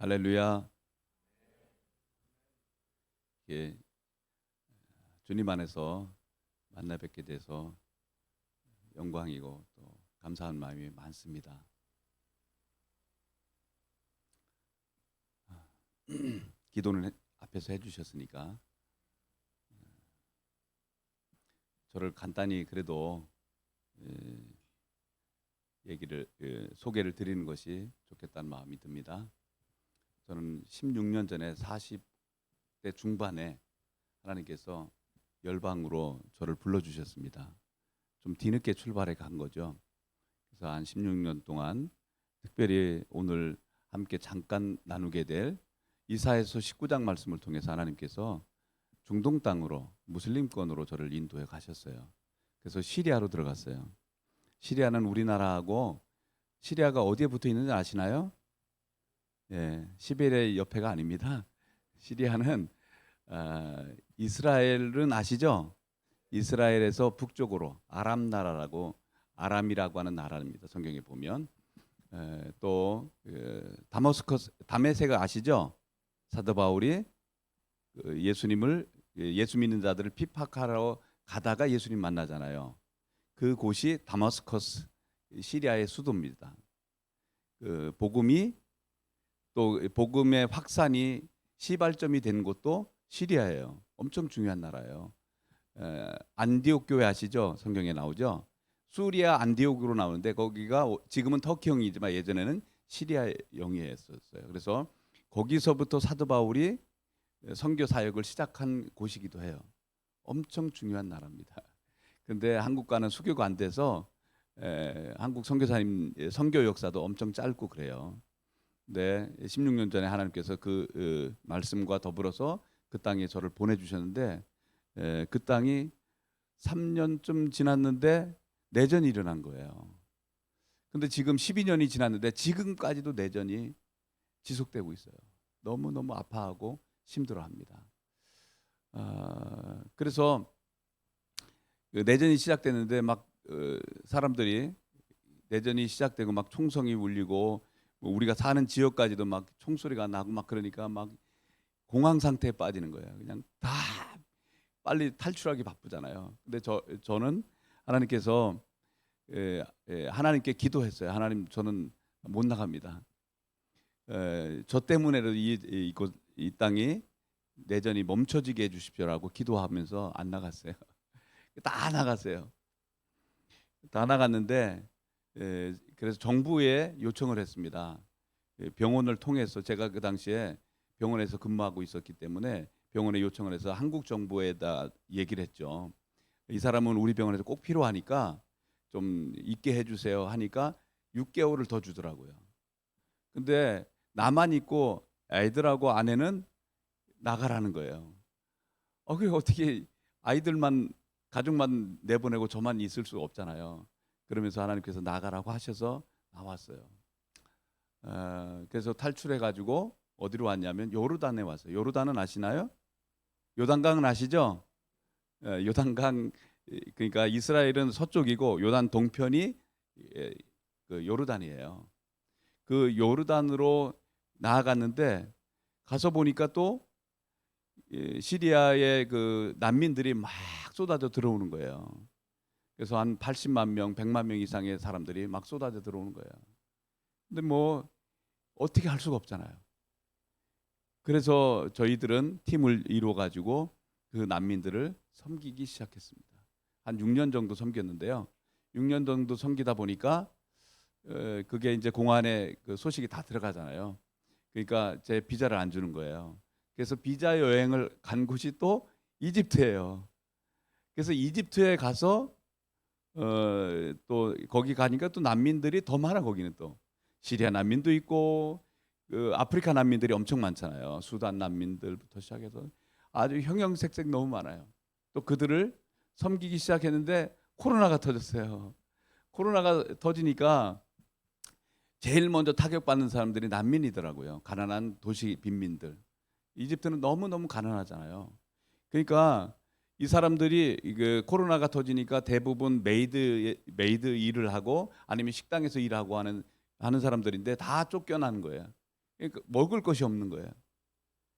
할렐루야. 예, 주님 안에서 만나 뵙게 돼서 영광이고 또 감사한 마음이 많습니다. 기도는 앞에서 해주셨으니까 저를 간단히 그래도 소개를 드리는 것이 좋겠다는 마음이 듭니다. 저는 16년 전에 40대 중반에 하나님께서 열방으로 저를 불러주셨습니다. 좀 뒤늦게 출발해 간 거죠. 그래서 한 16년 동안 특별히 오늘 함께 잠깐 나누게 될 이사야서 19장 말씀을 통해서 하나님께서 중동 땅으로 무슬림권으로 저를 인도해 가셨어요. 그래서 시리아로 들어갔어요. 시리아는 우리나라하고 시리아가 어디에 붙어 있는지 아시나요? 예, 시베리아 옆에가 아닙니다. 시리아는 이스라엘은 아시죠? 이스라엘에서 북쪽으로 아람 나라라고 아람이라고 하는 나라입니다. 성경에 보면 또 다메섹을 아시죠? 사도 바울이 예수 믿는 자들을 핍박하러 가다가 예수님 만나잖아요. 그 곳이 다마스커스 시리아의 수도입니다. 복음의 확산이 시발점이 된 곳도 시리아예요. 엄청 중요한 나라예요. 안디옥 교회 아시죠? 성경에 나오죠. 수리아 안디옥으로 나오는데 거기가 지금은 터키형이지만 예전에는 시리아형이었어요. 그래서 거기서부터 사도 바울이 선교 사역을 시작한 곳이기도 해요. 엄청 중요한 나라입니다. 그런데 한국과는 수교가 안 돼서 한국 선교사님 선교 역사도 엄청 짧고 그래요. 네, 16년 전에 하나님께서 그 말씀과 더불어서 그 땅에 저를 보내주셨는데 그 땅이 3년쯤 지났는데 내전이 일어난 거예요. 근데 지금 12년이 지났는데 지금까지도 내전이 지속되고 있어요. 너무너무 아파하고 힘들어합니다. 그래서 내전이 시작됐는데 막 사람들이 내전이 시작되고 막 총성이 울리고 우리가 사는 지역까지도 막 총소리가 나고 막 그러니까 막 공황 상태에 빠지는 거예요. 그냥 다 빨리 탈출하기 바쁘잖아요. 근데 저는 하나님께서 하나님께 기도했어요. 하나님, 저는 못 나갑니다. 저 때문에라도 이 땅이 내전이 멈춰지게 해주십시오라고 기도하면서 안 나갔어요. 다 나갔어요. 다 나갔는데 그래서 정부에 요청을 했습니다. 병원을 통해서 제가 그 당시에 병원에서 근무하고 있었기 때문에 병원에 요청을 해서 한국 정부에다 얘기를 했죠. 이 사람은 우리 병원에서 꼭 필요하니까 좀 있게 해주세요 하니까 6개월을 더 주더라고요. 근데 나만 있고 애들하고 아내는 나가라는 거예요. 그게 어떻게 가족만 내보내고 저만 있을 수 없잖아요. 그러면서 하나님께서 나가라고 하셔서 나왔어요. 그래서 탈출해가지고 어디로 왔냐면 요르단에 왔어요. 요르단은 아시나요? 요단강은 아시죠? 요단강, 그러니까 이스라엘은 서쪽이고 요단 동편이 그 요르단이에요. 그 요르단으로 나아갔는데 가서 보니까 또 시리아의 그 난민들이 막 쏟아져 들어오는 거예요. 그래서 한 80만 명, 100만 명 이상의 사람들이 막 쏟아져 들어오는 거예요. 근데 뭐 어떻게 할 수가 없잖아요. 그래서 저희들은 팀을 이루어 가지고 그 난민들을 섬기기 시작했습니다. 한 6년 정도 섬겼는데요. 6년 정도 섬기다 보니까 그게 이제 공안에 그 소식이 다 들어가잖아요. 그러니까 제 비자를 안 주는 거예요. 그래서 비자 여행을 간 곳이 또 이집트예요. 그래서 이집트에 가서 또 거기 가니까 또 난민들이 더 많아. 거기는 또 시리아 난민도 있고 아프리카 난민들이 엄청 많잖아요. 수단 난민들부터 시작해서 아주 형형색색 너무 많아요. 또 그들을 섬기기 시작했는데 코로나가 터졌어요. 코로나가 터지니까 제일 먼저 타격받는 사람들이 난민이더라고요. 가난한 도시 빈민들. 이집트는 너무너무 가난하잖아요. 그러니까 이 사람들이 코로나가 터지니까 대부분 메이드 일을 하고 아니면 식당에서 일하고 하는 사람들인데 다 쫓겨나는 거예요. 그러니까 먹을 것이 없는 거예요.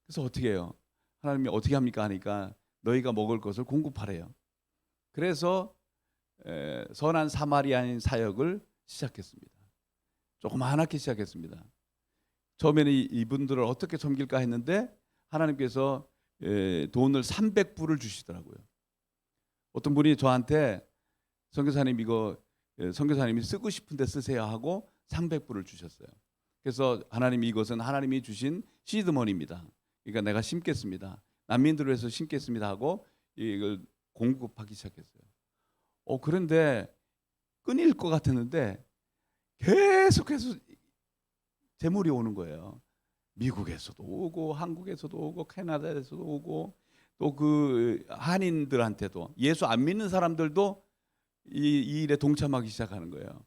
그래서 어떻게 해요? 하나님이 어떻게 합니까 하니까 너희가 먹을 것을 공급하래요. 그래서 선한 사마리아인 사역을 시작했습니다. 조그마하게 시작했습니다. 처음에는 이분들을 어떻게 섬길까 했는데 하나님께서 돈을 300불을 주시더라고요. 어떤 분이 저한테 선교사님 이거 선교사님이 쓰고 싶은데 쓰세요 하고 300불을 주셨어요. 그래서 하나님이 이것은 하나님이 주신 시드머니입니다. 그러니까 내가 심겠습니다. 난민들을 위해서 심겠습니다 하고 이걸 공급하기 시작했어요. 그런데 끊일 것 같았는데 계속해서 재물이 오는 거예요. 미국에서도 오고 한국에서도 오고 캐나다에서도 오고 또 그 한인들한테도 예수 안 믿는 사람들도 이 일에 동참하기 시작하는 거예요.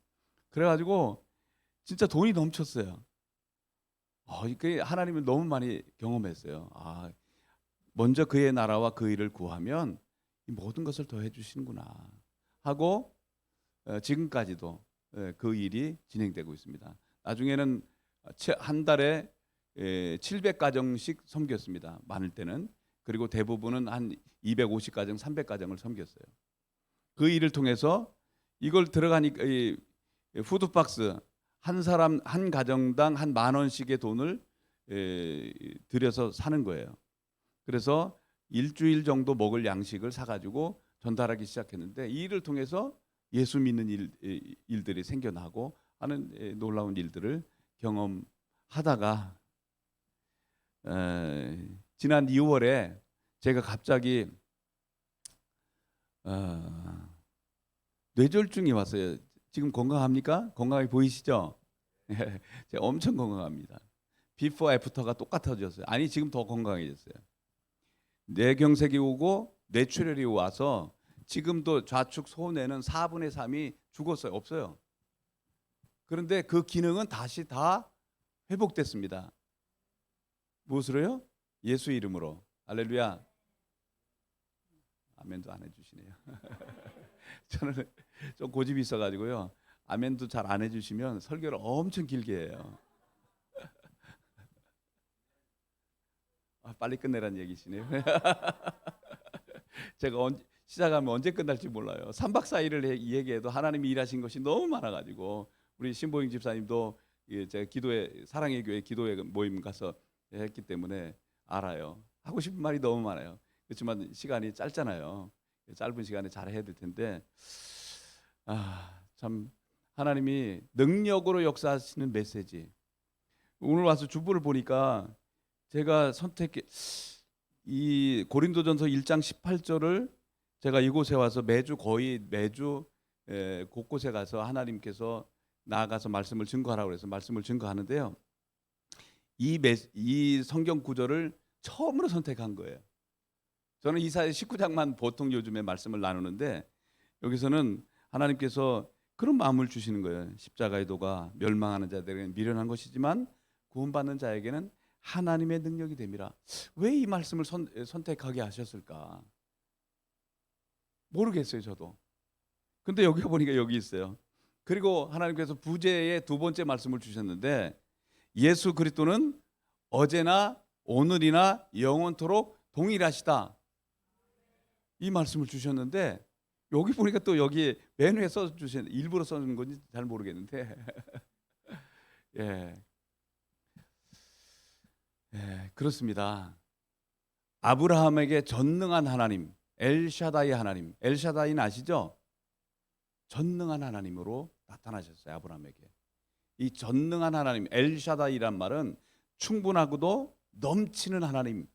그래가지고 진짜 돈이 넘쳤어요. 하나님을 너무 많이 경험했어요. 먼저 그의 나라와 그 일을 구하면 이 모든 것을 더해 주시는구나 하고 지금까지도 그 일이 진행되고 있습니다. 나중에는 한 달에 700가정씩 섬겼습니다. 많을 때는. 그리고 대부분은 한 250가정, 300가정을 섬겼어요. 그 일을 통해서 이걸 들어가니까 푸드박스 한 사람 한 가정당 한 10,000원씩의 돈을 들여서 사는 거예요. 그래서 일주일 정도 먹을 양식을 사가지고 전달하기 시작했는데 이 일을 통해서 예수 믿는 일들이 생겨나고 하는 놀라운 일들을 경험하다가 지난 2월에 제가 갑자기 뇌졸중이 왔어요. 지금 건강합니까? 건강하게 보이시죠? 제가 엄청 건강합니다. 비포 애프터가 똑같아졌어요. 아니 지금 더 건강해졌어요. 뇌경색이 오고 뇌출혈이 와서 지금도 좌측 소뇌는 4분의 3이 죽었어요. 없어요. 그런데 그 기능은 다시 다 회복됐습니다. 무엇으로요? 예수 이름으로. 할렐루야. 아멘도 안 해주시네요. 저는 좀 고집이 있어가지고요. 아멘도 잘 안 해주시면 설교를 엄청 길게 해요. 빨리 끝내라는 얘기시네요. 제가 시작하면 언제 끝날지 몰라요. 3박 4일을 얘기해도 하나님이 일하신 것이 너무 많아가지고 우리 신보영 집사님도 제가 기도회 사랑의 교회 기도회 모임 가서 했기 때문에 알아요. 하고 싶은 말이 너무 많아요. 그렇지만 시간이 짧잖아요. 짧은 시간에 잘 해야 될 텐데 참 하나님이 능력으로 역사하시는 메시지. 오늘 와서 주보를 보니까 제가 이 고린도전서 1장 18절을 제가 이곳에 와서 거의 매주 곳곳에 가서 하나님께서 나아가서 말씀을 증거하라고 해서 말씀을 증거하는데요. 이 성경 구절을 처음으로 선택한 거예요. 저는 이사야 19장만 보통 요즘에 말씀을 나누는데 여기서는 하나님께서 그런 마음을 주시는 거예요. 십자가의 도가 멸망하는 자들에게는 미련한 것이지만 구원받는 자에게는 하나님의 능력이 됨이라. 왜 이 말씀을 선택하게 하셨을까? 모르겠어요, 저도. 근데 여기 보니까 여기 있어요. 그리고 하나님께서 부제의 두 번째 말씀을 주셨는데 예수 그리스도는 어제나 오늘이나 영원토록 동일하시다. 이 말씀을 주셨는데 여기 보니까 또 여기 맨 위에 써주신 일부러 써준 건지 잘 모르겠는데 그렇습니다. 아브라함에게 전능한 하나님 엘샤다이 하나님, 엘샤다이는 아시죠? 전능한 하나님으로 나타나셨어요. 아브라함에게. 이 전능한 하나님 엘샤다이란 말은 충분하고도 넘치는 하나님,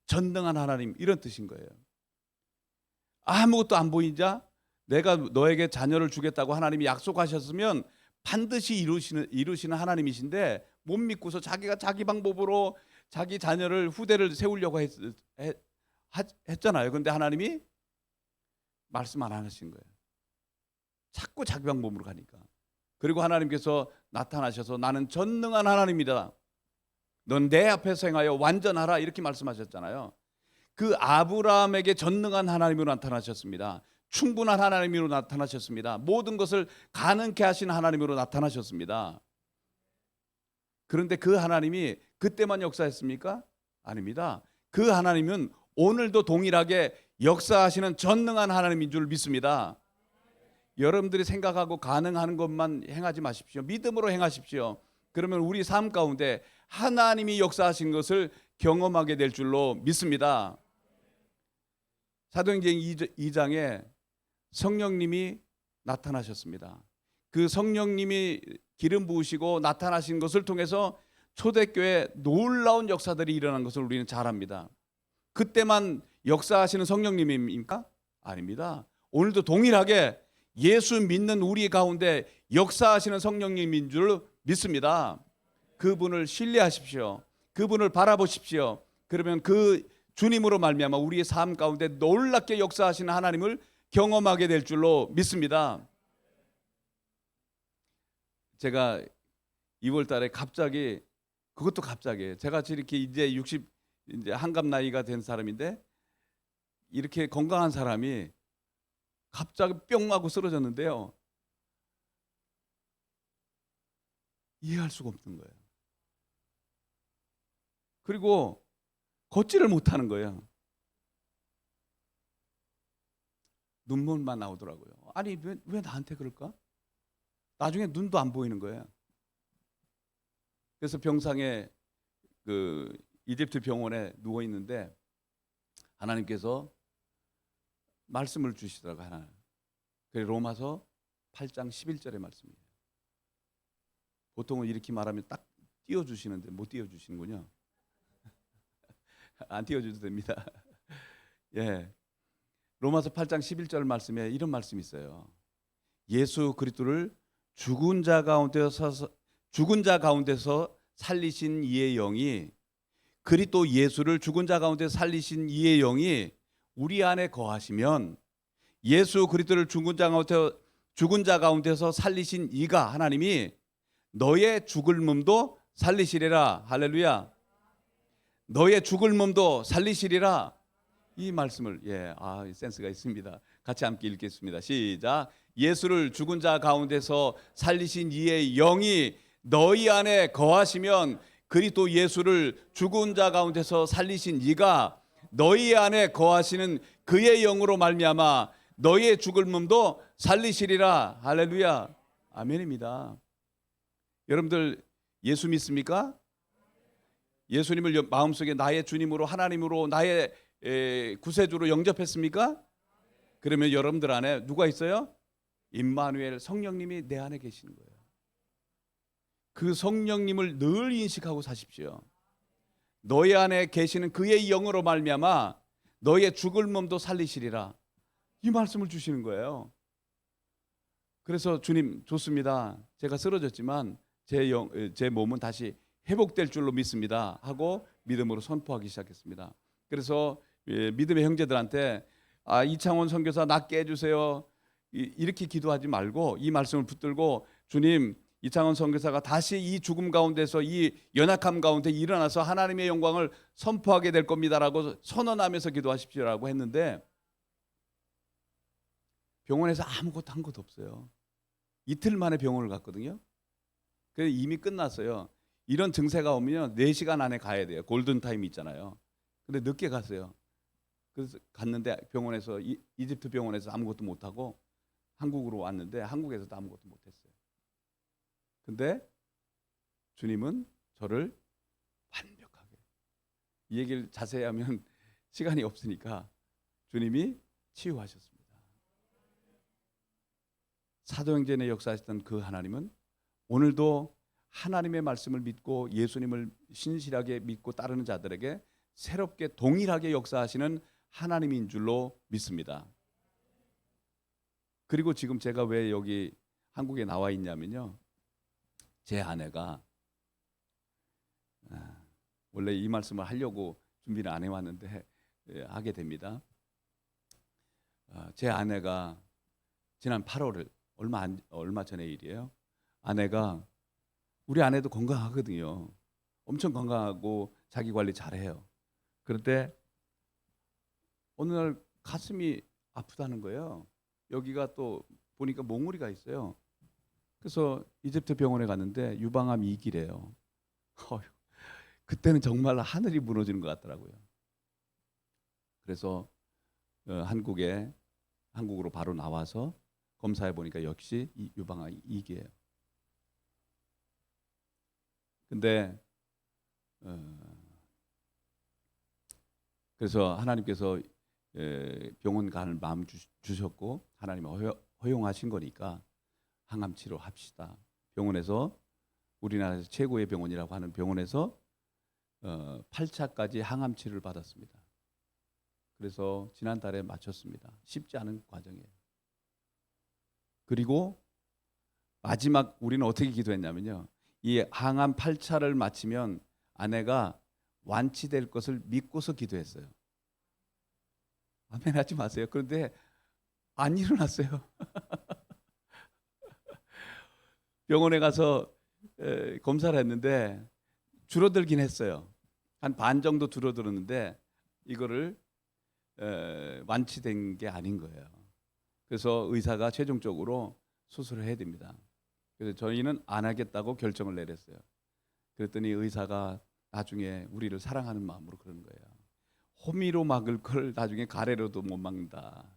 전능한 하나님 이런 뜻인 거예요. 아무것도 안 보이자 내가 너에게 자녀를 주겠다고 하나님이 약속하셨으면 반드시 이루시는 하나님이신데 못 믿고서 자기가 자기 방법으로 자기 자녀를 후대를 세우려고 했잖아요. 그런데 하나님이 말씀 안 하신 거예요. 자꾸 자기 방법으로 가니까. 그리고 하나님께서 나타나셔서 나는 전능한 하나님이다. 넌 내 앞에서 행하여 완전하라 이렇게 말씀하셨잖아요. 그 아브라함에게 전능한 하나님으로 나타나셨습니다. 충분한 하나님으로 나타나셨습니다. 모든 것을 가능케 하신 하나님으로 나타나셨습니다. 그런데 그 하나님이 그때만 역사했습니까? 아닙니다. 그 하나님은 오늘도 동일하게 역사하시는 전능한 하나님인 줄 믿습니다. 여러분들이 생각하고 가능한 것만 행하지 마십시오. 믿음으로 행하십시오. 그러면 우리 삶 가운데 하나님이 역사하신 것을 경험하게 될 줄로 믿습니다. 사도행전 2장에 성령님이 나타나셨습니다. 그 성령님이 기름 부으시고 나타나신 것을 통해서 초대교회 놀라운 역사들이 일어난 것을 우리는 잘 압니다. 그때만 역사하시는 성령님입니까? 아닙니다. 오늘도 동일하게 예수 믿는 우리 가운데 역사하시는 성령님인 줄 믿습니다. 그분을 신뢰하십시오. 그분을 바라보십시오. 그러면 그 주님으로 말미암아 우리의 삶 가운데 놀랍게 역사하시는 하나님을 경험하게 될 줄로 믿습니다. 제가 2월 달에 갑자기, 그것도 갑자기, 제가 이렇게 이제 60 이제 한갑 나이가 된 사람인데 이렇게 건강한 사람이 갑자기 뿅 하고 쓰러졌는데요. 이해할 수가 없는 거예요. 그리고 걷지를 못하는 거예요. 눈물만 나오더라고요. 아니 왜 나한테 그럴까? 나중에 눈도 안 보이는 거예요. 그래서 병상에 그 이집트 병원에 누워 있는데 하나님께서 말씀을 주시더라고요. 하나. 그 로마서 8장 11절의 말씀이에요. 보통은 이렇게 말하면 딱 띄워주시는데 못 띄워주시는군요. 안 띄워줘도 됩니다. 예, 로마서 8장 11절 말씀에 이런 말씀이 있어요. 예수 그리스도를 죽은 자 가운데서 살리신 이의 영이, 그리스도 예수를 죽은 자 가운데서 살리신 이의 영이 우리 안에 거하시면, 예수 그리스도를 죽은 자 가운데서 살리신 이가, 하나님이 너의 죽을 몸도 살리시리라. 할렐루야. 너의 죽을 몸도 살리시리라. 이 말씀을, 센스가 있습니다. 같이 함께 읽겠습니다. 시작. 예수를 죽은 자 가운데서 살리신 이의 영이 너희 안에 거하시면, 그리스도 예수를 죽은 자 가운데서 살리신 이가 너희 안에 거하시는 그의 영으로 말미암아 너희의 죽을 몸도 살리시리라. 할렐루야. 아멘입니다. 여러분들 예수 믿습니까? 예수님을 마음속에 나의 주님으로, 하나님으로, 나의 구세주로 영접했습니까? 그러면 여러분들 안에 누가 있어요? 임마누엘, 성령님이 내 안에 계시는 거예요. 그 성령님을 늘 인식하고 사십시오. 너희 안에 계시는 그의 영으로 말미암아 너의 죽을 몸도 살리시리라. 이 말씀을 주시는 거예요. 그래서 주님 좋습니다. 제가 쓰러졌지만 제 몸은 다시 회복될 줄로 믿습니다 하고 믿음으로 선포하기 시작했습니다. 그래서 믿음의 형제들한테 이창원 선교사 낫게 해주세요 이렇게 기도하지 말고 이 말씀을 붙들고, 주님, 이창원 선교사가 다시 이 죽음 가운데서, 이 연약함 가운데 일어나서 하나님의 영광을 선포하게 될 겁니다라고 선언하면서 기도하십시오라고 했는데, 병원에서 아무것도 한 것도 없어요. 이틀 만에 병원을 갔거든요. 그래서 이미 끝났어요. 이런 증세가 오면 4시간 안에 가야 돼요. 골든타임이 있잖아요. 근데 늦게 갔어요. 그래서 갔는데 병원에서, 이집트 병원에서 아무것도 못하고 한국으로 왔는데 한국에서도 아무것도 못했어요. 근데 주님은 저를 완벽하게, 이 얘기를 자세히 하면 시간이 없으니까 주님이 치유하셨습니다. 사도행전의 역사하셨던 그 하나님은 오늘도 하나님의 말씀을 믿고 예수님을 신실하게 믿고 따르는 자들에게 새롭게 동일하게 역사하시는 하나님인 줄로 믿습니다. 그리고 지금 제가 왜 여기 한국에 나와 있냐면요, 제 아내가, 원래 이 말씀을 하려고 준비를 안 해왔는데 하게 됩니다. 제 아내가 지난 8월, 얼마 전의 일이에요. 우리 아내도 건강하거든요. 엄청 건강하고 자기 관리 잘해요. 그런데 어느 날 가슴이 아프다는 거예요. 여기가 또 보니까 몽우리가 있어요. 그래서 이집트 병원에 갔는데 유방암 2기래요. 어휴, 그때는 정말 하늘이 무너지는 것 같더라고요. 그래서 한국으로 바로 나와서 검사해 보니까 역시 이 유방암이 2기예요. 근데 그래서 하나님께서 병원 갈 마음 주셨고 하나님 허용하신 거니까 항암 치료 합시다. 병원에서 우리나라에서 최고의 병원이라고 하는 병원에서 8차까지 항암 치료를 받았습니다. 그래서 지난달에 마쳤습니다. 쉽지 않은 과정이에요. 그리고 마지막 우리는 어떻게 기도했냐면요. 이 항암 8차를 마치면 아내가 완치될 것을 믿고서 기도했어요. 아멘 하지 마세요. 그런데 안 일어났어요. 병원에 가서 검사를 했는데 줄어들긴 했어요. 한 반 정도 줄어들었는데 이거를 완치된 게 아닌 거예요. 그래서 의사가 최종적으로 수술을 해야 됩니다. 그래서 저희는 안 하겠다고 결정을 내렸어요. 그랬더니 의사가 나중에 우리를 사랑하는 마음으로 그러는 거예요. 호미로 막을 걸 나중에 가래로도 못 막는다.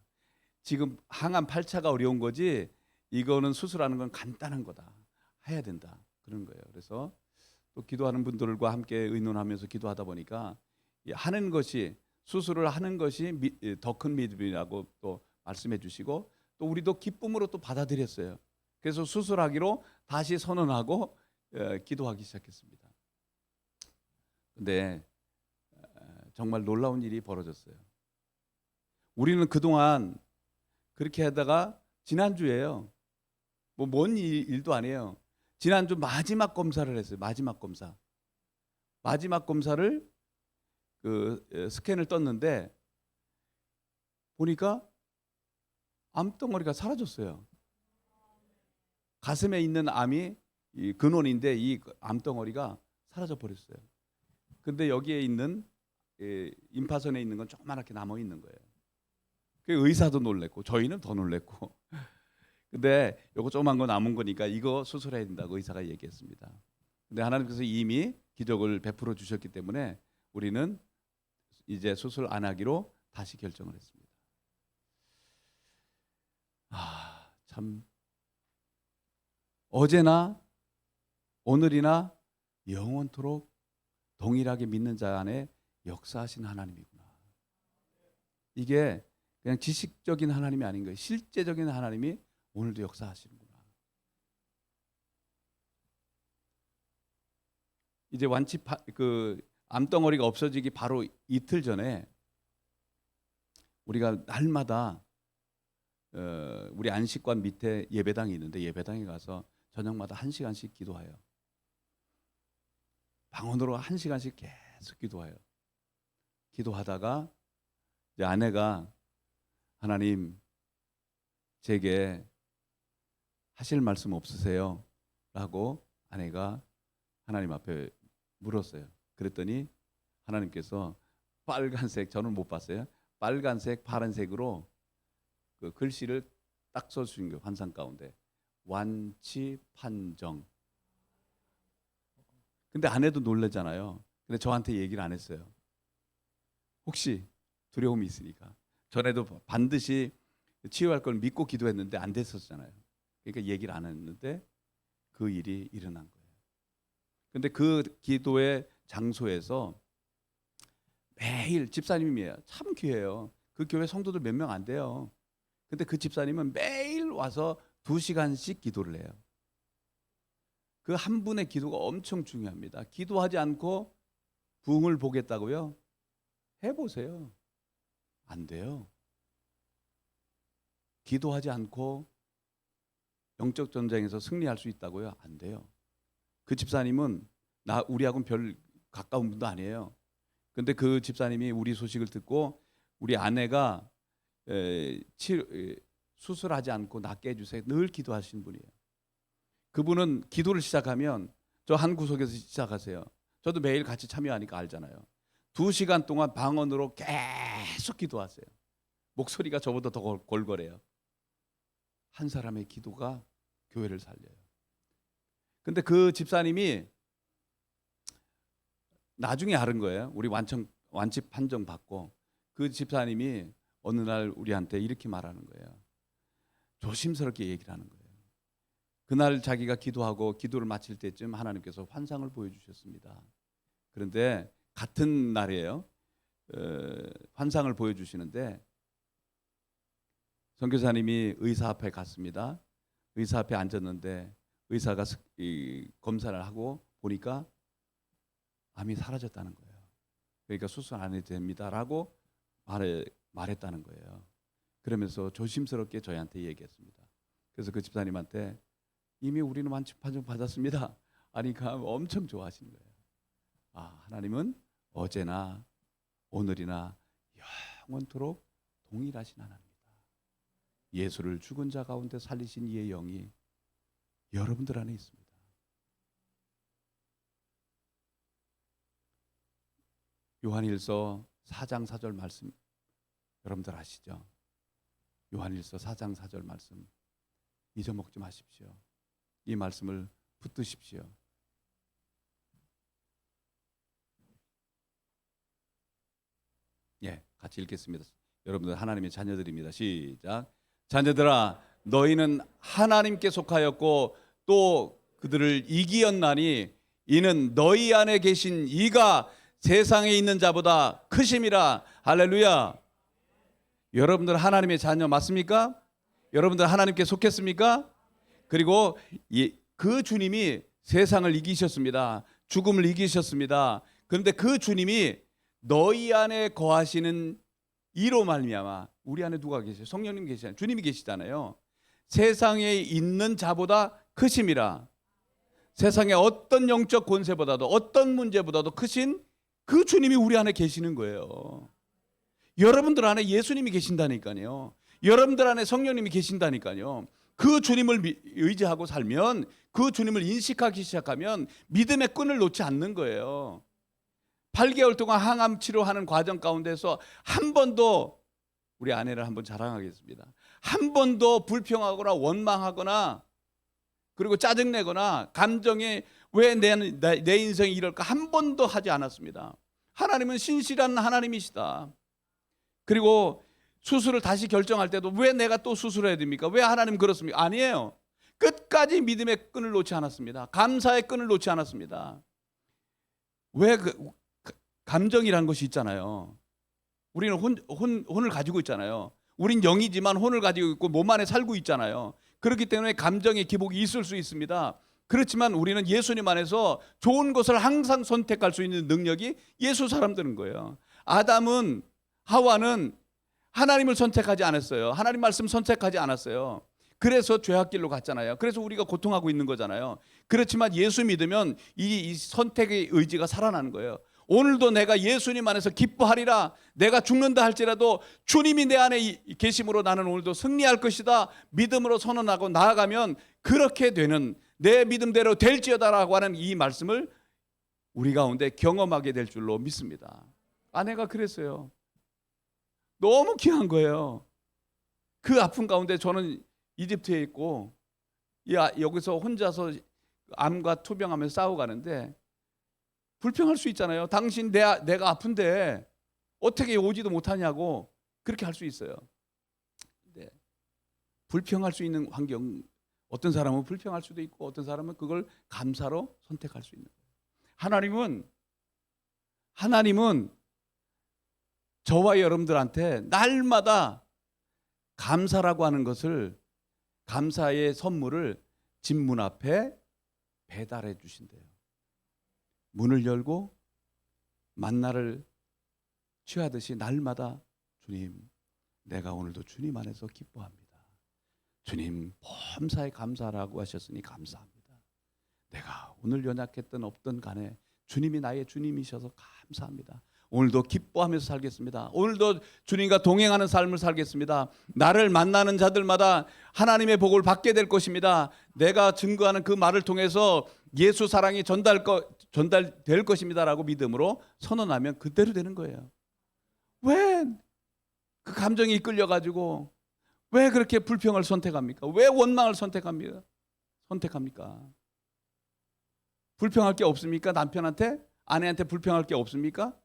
지금 항암 8차가 어려운 거지 이거는 수술하는 건 간단한 거다. 해야 된다. 그런 거예요. 그래서 또 기도하는 분들과 함께 의논하면서 기도하다 보니까 하는 것이 수술을 하는 것이 더 큰 믿음이라고 또 말씀해 주시고 또 우리도 기쁨으로 또 받아들였어요. 그래서 수술하기로 다시 선언하고 기도하기 시작했습니다. 근데 정말 놀라운 일이 벌어졌어요. 우리는 그동안 그렇게 하다가 지난주에요. 뭐 뭔 일도 아니에요. 지난주 마지막 검사를 했어요. 마지막 검사. 마지막 검사를 스캔을 떴는데 보니까 암덩어리가 사라졌어요. 가슴에 있는 암이 이 근원인데 이 암덩어리가 사라져 버렸어요. 근데 여기에 있는 임파선에 있는 건 조그맣게 남아 있는 거예요. 그 의사도 놀랬고 저희는 더 놀랬고. 근데 요거 조그만 거 남은 거니까 이거 수술해야 된다고 의사가 얘기했습니다. 근데 하나님께서 이미 기적을 베풀어 주셨기 때문에 우리는 이제 수술 안 하기로 다시 결정을 했습니다. 참 어제나 오늘이나 영원토록 동일하게 믿는 자 안에 역사하신 하나님이구나. 이게 그냥 지식적인 하나님이 아닌 거예요. 실제적인 하나님이 오늘도 역사하시는구나. 이제 암덩어리가 없어지기 바로 이틀 전에 우리가 날마다 우리 안식관 밑에 예배당이 있는데 예배당에 가서 저녁마다 1시간씩 기도해요. 방언으로 1시간씩 계속 기도해요. 기도하다가 이제 아내가 하나님 제게 하실 말씀 없으세요? 라고 아내가 하나님 앞에 물었어요. 그랬더니 하나님께서 빨간색, 저는 못 봤어요. 빨간색, 파란색으로 그 글씨를 딱 써주신 거예요. 환상 가운데 완치 판정. 근데 아내도 놀라잖아요. 근데 저한테 얘기를 안 했어요. 혹시 두려움이 있으니까. 전에도 반드시 치유할 걸 믿고 기도했는데 안 됐었잖아요. 그러니까 얘기를 안 했는데 그 일이 일어난 거예요. 근데 그 기도의 장소에서 매일 집사님이에요. 참 귀해요. 그 교회 성도들 몇 명 안 돼요. 근데 그 집사님은 매일 와서 2시간씩 기도를 해요. 그 한 분의 기도가 엄청 중요합니다. 기도하지 않고 부흥을 보겠다고요? 해보세요. 안 돼요. 기도하지 않고 영적 전쟁에서 승리할 수 있다고요? 안 돼요. 그 집사님은 우리하고는 별 가까운 분도 아니에요. 근데 그 집사님이 우리 소식을 듣고 우리 아내가 수술하지 않고 낫게 해주세요. 늘 기도하신 분이에요. 그분은 기도를 시작하면 저 한 구석에서 시작하세요. 저도 매일 같이 참여하니까 알잖아요. 2시간 동안 방언으로 계속 기도하세요. 목소리가 저보다 더 골골해요. 한 사람의 기도가 교회를 살려요. 근데 그 집사님이 나중에 알은 거예요. 우리 완치 판정 받고 그 집사님이 어느 날 우리한테 이렇게 말하는 거예요. 조심스럽게 얘기를 하는 거예요. 그날 자기가 기도하고 기도를 마칠 때쯤 하나님께서 환상을 보여주셨습니다. 그런데 같은 날이에요. 환상을 보여주시는데 선교사님이 의사 앞에 갔습니다. 의사 앞에 앉았는데 의사가 검사를 하고 보니까 암이 사라졌다는 거예요. 그러니까 수술 안 해도 됩니다라고 말했다는 거예요. 그러면서 조심스럽게 저희한테 얘기했습니다. 그래서 그 집사님한테 이미 우리는 완치 판정 받았습니다. 하니까 엄청 좋아하시는 거예요. 아, 하나님은 어제나 오늘이나 영원토록 동일하신 하나님이다. 예수를 죽은 자 가운데 살리신 이의 영이 여러분들 안에 있습니다. 요한일서 4장 4절 말씀 여러분들 아시죠? 요한일서 4장 4절 말씀 잊어먹지 마십시오. 이 말씀을 붙드십시오. 예, 같이 읽겠습니다. 여러분들 하나님의 자녀들입니다. 시작. 자녀들아, 너희는 하나님께 속하였고 또 그들을 이기었나니 이는 너희 안에 계신 이가 세상에 있는 자보다 크심이라. 할렐루야. 여러분들 하나님의 자녀 맞습니까? 여러분들 하나님께 속했습니까? 그리고 그 주님이 세상을 이기셨습니다. 죽음을 이기셨습니다. 그런데 그 주님이 너희 안에 거하시는 이로 말미암아 우리 안에 누가 계세요? 성령님 계시잖아요. 주님이 계시잖아요. 세상에 있는 자보다 크심이라. 세상의 어떤 영적 권세보다도 어떤 문제보다도 크신 그 주님이 우리 안에 계시는 거예요. 여러분들 안에 예수님이 계신다니까요. 여러분들 안에 성령님이 계신다니까요. 그 주님을 의지하고 살면, 그 주님을 인식하기 시작하면 믿음의 끈을 놓지 않는 거예요. 8개월 동안 항암 치료하는 과정 가운데서 한 번도, 우리 아내를 한번 자랑하겠습니다, 한 번도 불평하거나 원망하거나 그리고 짜증내거나 감정에 왜 내 인생이 이럴까 한 번도 하지 않았습니다. 하나님은 신실한 하나님이시다. 그리고 수술을 다시 결정할 때도 왜 내가 또 수술해야 됩니까? 왜 하나님 그렇습니까? 아니에요. 끝까지 믿음의 끈을 놓지 않았습니다. 감사의 끈을 놓지 않았습니다. 왜 감정이라는 것이 있잖아요. 우리는 혼을 가지고 있잖아요. 우린 영이지만 혼을 가지고 있고 몸 안에 살고 있잖아요. 그렇기 때문에 감정의 기복이 있을 수 있습니다. 그렇지만 우리는 예수님 안에서 좋은 것을 항상 선택할 수 있는 능력이 예수 사람들인 거예요. 아담은, 하와는 하나님을 선택하지 않았어요. 하나님 말씀 선택하지 않았어요. 그래서 죄악길로 갔잖아요. 그래서 우리가 고통하고 있는 거잖아요. 그렇지만 예수 믿으면 이 선택의 의지가 살아나는 거예요. 오늘도 내가 예수님 안에서 기뻐하리라. 내가 죽는다 할지라도 주님이 내 안에 계심으로 나는 오늘도 승리할 것이다. 믿음으로 선언하고 나아가면 그렇게 되는, 내 믿음대로 될지어다라고 하는 이 말씀을 우리 가운데 경험하게 될 줄로 믿습니다. 아내가 그랬어요. 너무 귀한 거예요. 그 아픔 가운데 저는 이집트에 있고 여기서 혼자서 암과 투병하면서 싸워가는데 불평할 수 있잖아요. 당신 내가 아픈데 어떻게 오지도 못하냐고 그렇게 할 수 있어요. 근데 불평할 수 있는 환경, 어떤 사람은 불평할 수도 있고 어떤 사람은 그걸 감사로 선택할 수 있는 거예요. 하나님은 저와 여러분들한테 날마다 감사라고 하는 것을, 감사의 선물을 집 문 앞에 배달해 주신대요. 문을 열고 만나를 취하듯이 날마다 주님, 내가 오늘도 주님 안에서 기뻐합니다. 주님 범사에 감사라고 하셨으니 감사합니다. 내가 오늘 연약했던 없던 간에 주님이 나의 주님이셔서 감사합니다. 오늘도 기뻐하면서 살겠습니다. 오늘도 주님과 동행하는 삶을 살겠습니다. 나를 만나는 자들마다 하나님의 복을 받게 될 것입니다. 내가 증거하는 그 말을 통해서 예수 사랑이 전달될 것입니다라고 믿음으로 선언하면 그대로 되는 거예요. 왜 그 감정이 이끌려가지고 왜 그렇게 불평을 선택합니까? 왜 원망을 선택합니까? 불평할 게 없습니까? 남편한테? 아내한테 불평할 게 없습니까?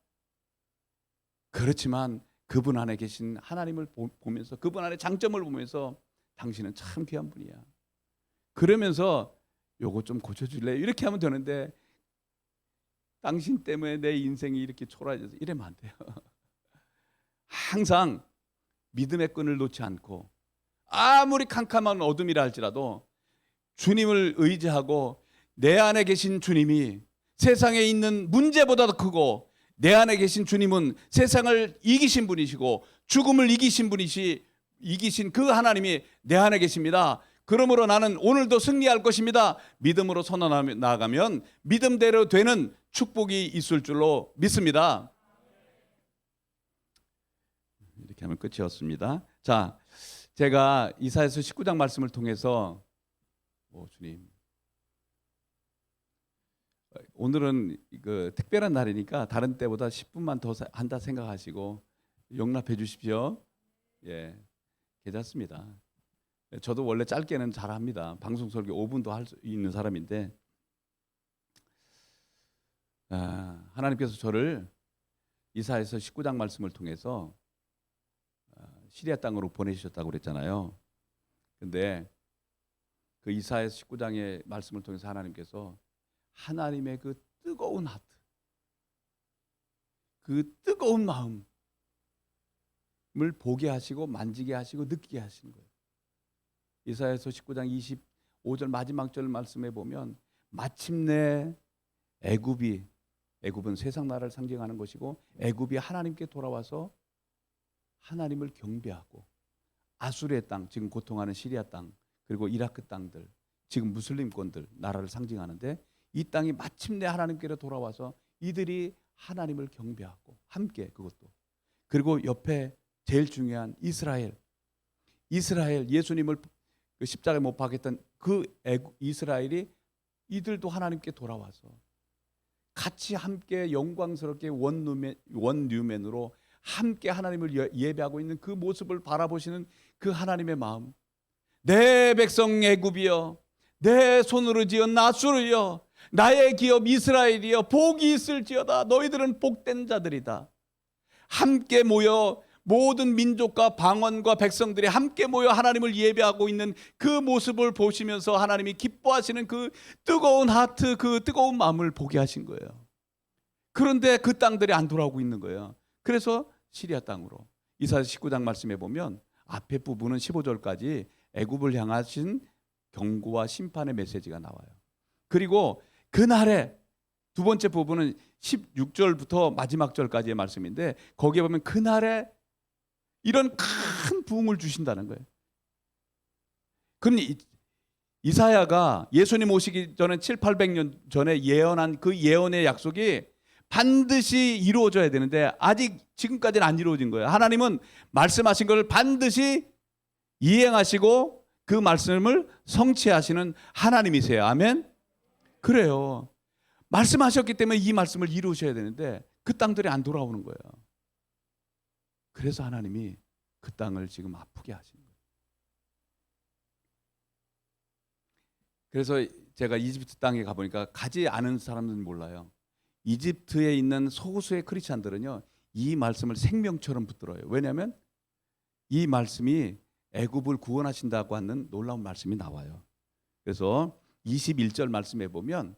그렇지만 그분 안에 계신 하나님을 보면서, 그분 안에 장점을 보면서 당신은 참 귀한 분이야, 그러면서 요거 좀 고쳐줄래? 이렇게 하면 되는데, 당신 때문에 내 인생이 이렇게 초라해져서 이러면 안 돼요. 항상 믿음의 끈을 놓지 않고, 아무리 캄캄한 어둠이라 할지라도 주님을 의지하고, 내 안에 계신 주님이 세상에 있는 문제보다도 크고, 내 안에 계신 주님은 세상을 이기신 분이시고 죽음을 이기신 그 하나님이 내 안에 계십니다. 그러므로 나는 오늘도 승리할 것입니다. 믿음으로 선언하며 나아가면 믿음대로 되는 축복이 있을 줄로 믿습니다. 이렇게 하면 끝이었습니다. 자, 제가 이사야서 19장 말씀을 통해서 주님, 오늘은 그 특별한 날이니까 다른 때보다 10분만 더 한다 생각하시고 용납해 주십시오. 예, 괜찮습니다. 저도 원래 짧게는 잘합니다. 방송 설교 5분도 할 수 있는 사람인데, 하나님께서 저를 이사야서 19장 말씀을 통해서 시리아 땅으로 보내주셨다고 그랬잖아요. 근데 그 이사야서 19장의 말씀을 통해서 하나님께서 하나님의 그 뜨거운 하트, 그 뜨거운 마음을 보게 하시고 만지게 하시고 느끼게 하시는 거예요. 이사야서 19장 25절 마지막 절 말씀에 보면, 마침내 애굽은 세상 나라를 상징하는 것이고, 애굽이 하나님께 돌아와서 하나님을 경배하고, 아수르의 땅, 지금 고통하는 시리아 땅, 그리고 이라크 땅들, 지금 무슬림권들 나라를 상징하는데, 이 땅이 마침내 하나님께로 돌아와서 이들이 하나님을 경배하고 함께, 그것도, 그리고 옆에 제일 중요한 이스라엘 예수님을 십자가에 못 박았던 그 이스라엘이, 이들도 하나님께 돌아와서 같이 함께 영광스럽게 원뉴맨으로 함께 하나님을 예배하고 있는 그 모습을 바라보시는 그 하나님의 마음. 내 백성 애굽이여, 내 손으로 지은 나수르여, 나의 기업 이스라엘이여, 복이 있을지어다. 너희들은 복된 자들이다. 함께 모여 모든 민족과 방언과 백성들이 함께 모여 하나님을 예배하고 있는 그 모습을 보시면서 하나님이 기뻐하시는 그 뜨거운 하트, 그 뜨거운 마음을 보게 하신 거예요. 그런데 그 땅들이 안 돌아오고 있는 거예요. 그래서 시리아 땅으로, 이사야 19장 말씀에 보면 앞에 부분은 15절까지 애굽을 향하신 경고와 심판의 메시지가 나와요. 그리고 그날에 두 번째 부분은 16절부터 마지막 절까지의 말씀인데, 거기에 보면 그날에 이런 큰 부흥을 주신다는 거예요. 그럼 이사야가 예수님 오시기 전에 700~800년 전에 예언한 그 예언의 약속이 반드시 이루어져야 되는데, 아직 지금까지는 안 이루어진 거예요. 하나님은 말씀하신 것을 반드시 이행하시고 그 말씀을 성취하시는 하나님이세요. 아멘. 그래요. 말씀하셨기 때문에 이 말씀을 이루셔야 되는데 그 땅들이 안 돌아오는 거예요. 그래서 하나님이 그 땅을 지금 아프게 하신 거예요. 그래서 제가 이집트 땅에 가보니까, 가지 않은 사람들은 몰라요. 이집트에 있는 소수의 크리스찬들은요, 이 말씀을 생명처럼 붙들어요. 왜냐하면 이 말씀이 애굽을 구원하신다고 하는 놀라운 말씀이 나와요. 그래서 21절 말씀에 보면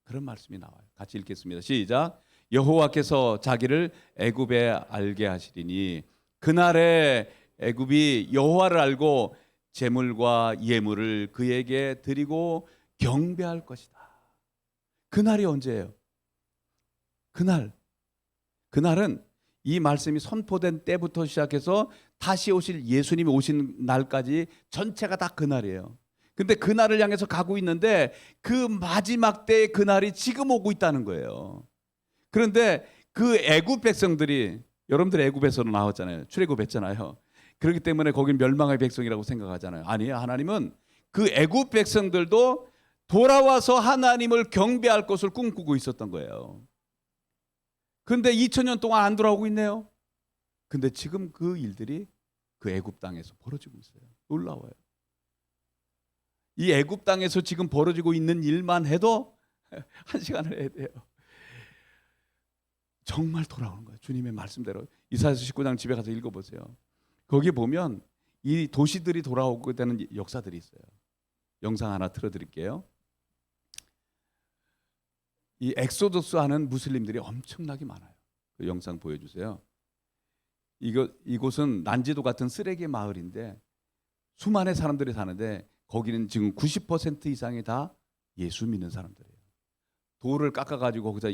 그런 말씀이 나와요. 같이 읽겠습니다. 시작. 여호와께서 자기를 애굽에 알게 하시리니 그날에 애굽이 여호와를 알고 제물과 예물을 그에게 드리고 경배할 것이다. 그날이 언제예요? 그날은 이 말씀이 선포된 때부터 시작해서 다시 오실 예수님이 오신 날까지 전체가 다 그날이에요. 근데 그날을 향해서 가고 있는데, 그 마지막 때의 그날이 지금 오고 있다는 거예요. 그런데 그 애굽 백성들이, 여러분들 애굽에서 나왔잖아요. 출애굽했잖아요. 그렇기 때문에 거긴 멸망의 백성이라고 생각하잖아요. 아니에요. 하나님은 그 애굽 백성들도 돌아와서 하나님을 경배할 것을 꿈꾸고 있었던 거예요. 그런데 2000년 동안 안 돌아오고 있네요. 근데 지금 그 일들이 그 애굽 땅에서 벌어지고 있어요. 놀라워요. 이 애굽 땅에서 지금 벌어지고 있는 일만 해도 한 시간을 해야 돼요. 정말 돌아오는 거예요. 주님의 말씀대로. 이사야서 19장 집에 가서 읽어보세요. 거기 보면 이 도시들이 돌아오게 되는 역사들이 있어요. 영상 하나 틀어드릴게요. 이 엑소더스 하는 무슬림들이 엄청나게 많아요. 그 영상 보여주세요. 이곳은 난지도 같은 쓰레기 마을인데 수많은 사람들이 사는데 거기는 지금 90% 이상이 다 예수 믿는 사람들이에요. 돌을 깎아가지고 거기다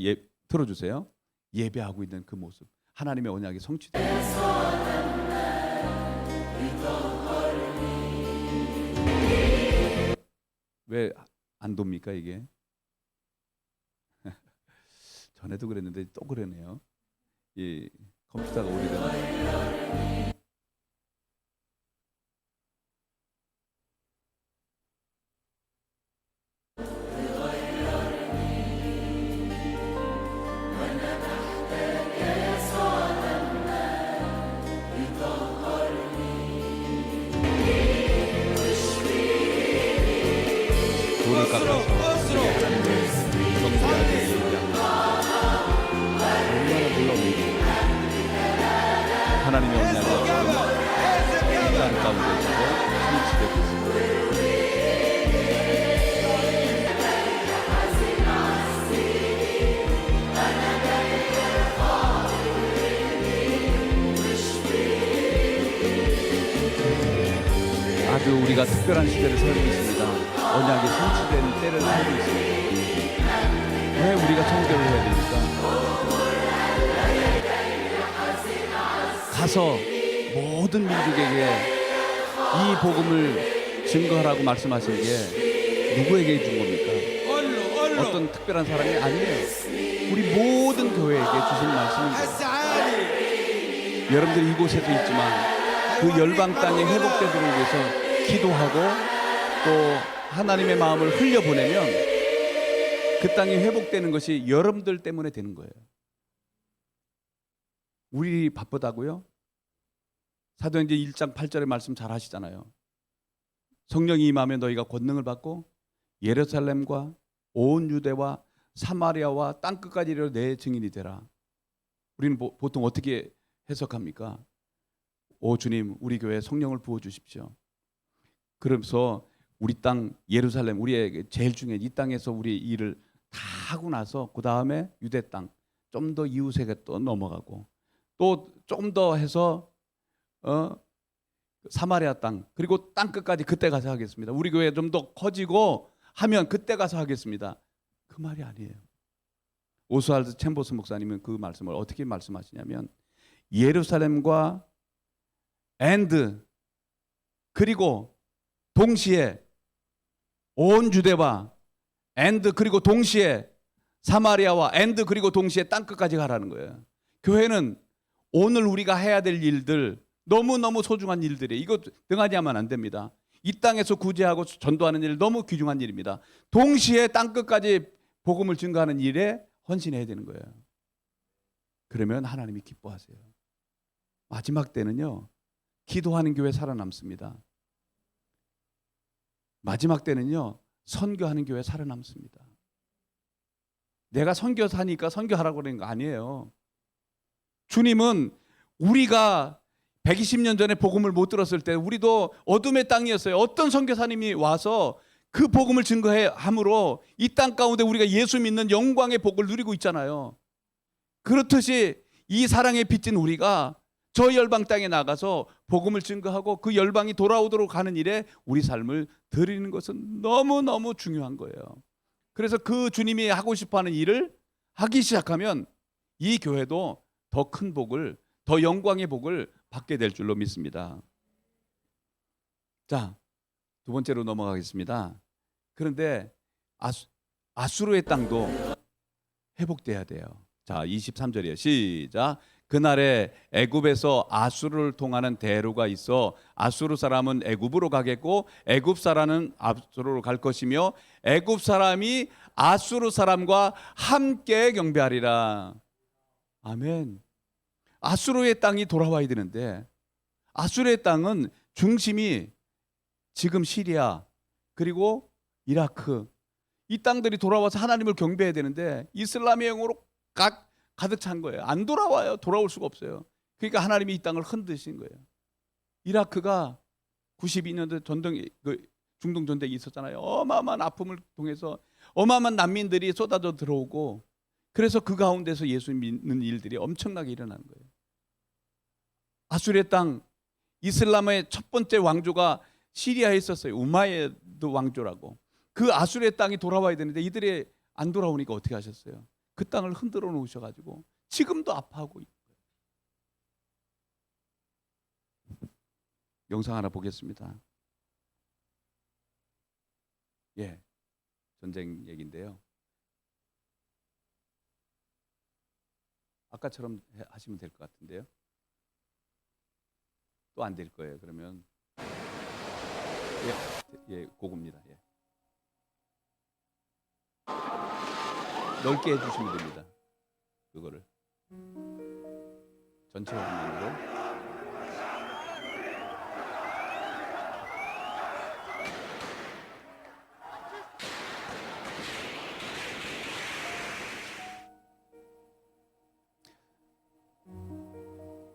틀어주세요. 예배하고 있는 그 모습, 하나님의 언약이 성취돼요. 왜 안 돕니까 이게? 전에도 그랬는데 또 그러네요. 이 컴퓨터가 오래된. 돌을 깎아서 경배하게 얼마나 놀라운지. 하나님의 언약이 이 땅 가운데서 성취되고 있습니다. 아주 우리가 특별한 시대를 살고 있습니다. 언약이 성취된 때를 살고 있습니다. 왜 우리가 청교를 해야 됩니까? 가서 모든 민족에게 이 복음을 증거하라고 말씀하신 게 누구에게 준 겁니까? 어떤 특별한 사람이 아니에요. 우리 모든 교회에게 주신 말씀입니다. 여러분들이 이곳에도 있지만 그 열방 땅이 회복되도록 위해서 기도하고 또 하나님의 마음을 흘려보내면 그 땅이 회복되는 것이 여러분들 때문에 되는 거예요. 우리 바쁘다고요? 사도행전 1장 8절의 말씀 잘 하시잖아요. 성령이 임하면 너희가 권능을 받고 예루살렘과 온 유대와 사마리아와 땅끝까지 이르러 내 증인이 되라. 우리는 보통 어떻게 해석합니까? 오 주님, 우리 교회에 성령을 부어 주십시오. 그러면서 우리 땅 예루살렘, 우리에게 제일 중요한 이 땅에서 우리 일을 다 하고 나서 그 다음에 유대 땅, 좀 더 이웃에게 또 넘어가고 또 좀 더 해서 사마리아 땅, 그리고 땅 끝까지 그때 가서 하겠습니다. 우리 교회 좀 더 커지고 하면 그때 가서 하겠습니다. 그 말이 아니에요. 오스왈드 챔버스 목사님은 그 말씀을 어떻게 말씀하시냐면 예루살렘과 and 그리고 동시에 온 유대와 and 그리고 동시에 사마리아와 and 그리고 동시에 땅끝까지 가라는 거예요. 교회는 오늘 우리가 해야 될 일들, 너무너무 소중한 일들이에요. 이거 등하지 하면 안 됩니다. 이 땅에서 구제하고 전도하는 일 너무 귀중한 일입니다. 동시에 땅끝까지 복음을 증거하는 일에 헌신해야 되는 거예요. 그러면 하나님이 기뻐하세요. 마지막 때는요, 기도하는 교회 살아남습니다. 마지막 때는요, 선교하는 교회 살아남습니다. 내가 선교사니까 선교하라고 그러는 거 아니에요. 주님은 우리가 120년 전에 복음을 못 들었을 때 우리도 어둠의 땅이었어요. 어떤 선교사님이 와서 그 복음을 증거함으로 이 땅 가운데 우리가 예수 믿는 영광의 복을 누리고 있잖아요. 그렇듯이 이 사랑에 빚진 우리가 저 열방 땅에 나가서 복음을 증거하고 그 열방이 돌아오도록 하는 일에 우리 삶을 드리는 것은 너무너무 중요한 거예요. 그래서 그 주님이 하고 싶어하는 일을 하기 시작하면 이 교회도 더 큰 복을, 더 영광의 복을 받게 될 줄로 믿습니다. 자, 두 번째로 넘어가겠습니다. 그런데 아수르의 땅도 회복돼야 돼요. 자, 23절이에요. 시작. 그날에 애굽에서 아수르를 통하는 대로가 있어 아수르 사람은 애굽으로 가겠고 애굽 사람은 아수르로 갈 것이며 애굽 사람이 아수르 사람과 함께 경배하리라. 아멘. 아수르의 땅이 돌아와야 되는데 아수르의 땅은 중심이 지금 시리아 그리고 이라크 이 땅들이 돌아와서 하나님을 경배해야 되는데 이슬람의 영으로 각 가득 찬 거예요. 안 돌아와요. 돌아올 수가 없어요. 그러니까 하나님이 이 땅을 흔드신 거예요. 이라크가 92년도에 중동 전쟁이 있었잖아요. 어마어마한 아픔을 통해서 어마어마한 난민들이 쏟아져 들어오고, 그래서 그 가운데서 예수 믿는 일들이 엄청나게 일어나는 거예요. 아수르의 땅, 이슬람의 첫 번째 왕조가 시리아에 있었어요. 우마이드 왕조라고. 그 아수르의 땅이 돌아와야 되는데 이들이 안 돌아오니까 어떻게 하셨어요? 그 땅을 흔들어 놓으셔가지고 지금도 아파하고 있어요. 영상 하나 보겠습니다. 예, 전쟁 얘기인데요. 아까처럼 하시면 될 것 같은데요. 또 안 될 거예요. 그러면 예, 그겁니다. 예. 넓게 해주시면 됩니다. 그거를 전체 화면으로.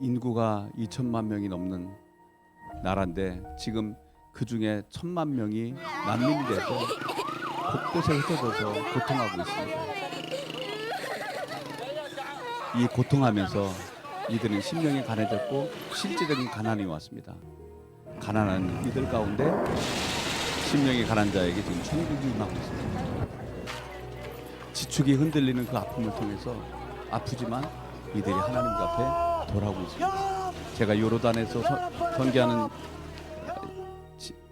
인구가 2천만 명이 넘는 나라인데 지금 그 중에 1,000만 명이 난민이 돼서 곳곳에 흩어져서 고통하고 있습니다. 이 고통하면서 이들은 심령이 가난해졌고 실제적인 가난이 왔습니다. 가난한 이들 가운데 심령이 가난한 자에게 지금 천국이 임하고 있습니다. 지축이 흔들리는 그 아픔을 통해서 아프지만 이들이 하나님 앞에 돌아오고 있습니다. 제가 요르단에서 선교하는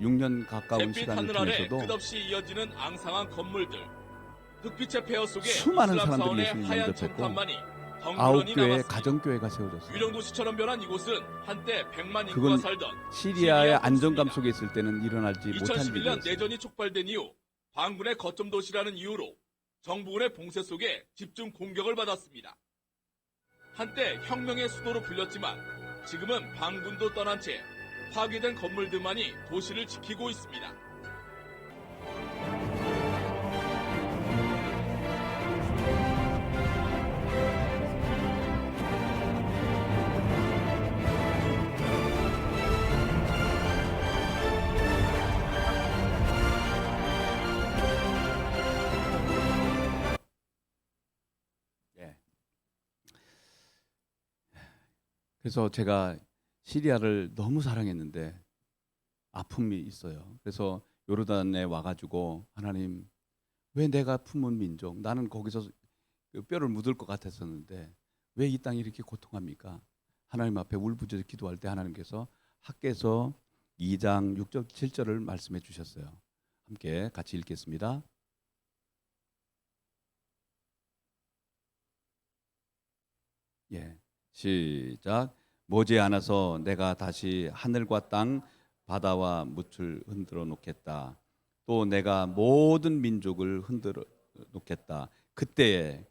6년 가까운 시간을 통해서도 끝없이 이어지는 앙상한 건물들, 흑빛의 폐허 속에 수많은 사람들이 예수님을 영접했고 9교회 가정교회가 세워졌습니다. 유령도시처럼 변한 이곳은 한때 100만 인구가 그건 살던 시리아의 안정감 속에 있을 때는 일어나지 못한 2011년 일이었습니다. 내전이 촉발된 이후 반군의 거점 도시라는 이유로 정부군의 봉쇄 속에 집중 공격을 받았습니다. 한때 혁명의 수도로 불렸지만 지금은 반군도 떠난 채 파괴된 건물들만이 도시를 지키고 있습니다. 그래서 제가 시리아를 너무 사랑했는데 아픔이 있어요. 그래서 요르단에 와가지고 하나님, 왜 내가 품은 민족, 나는 거기서 뼈를 묻을 것 같았었는데 왜 이 땅이 이렇게 고통합니까? 하나님 앞에 울부짖어 기도할 때 하나님께서 학개서 2장 6절 7절을 말씀해 주셨어요. 함께 같이 읽겠습니다. 예, 시작. 머지않아서 내가 다시 하늘과 땅, 바다와 묻을 흔들어 놓겠다. 또 내가 모든 민족을 흔들어 놓겠다. 그때에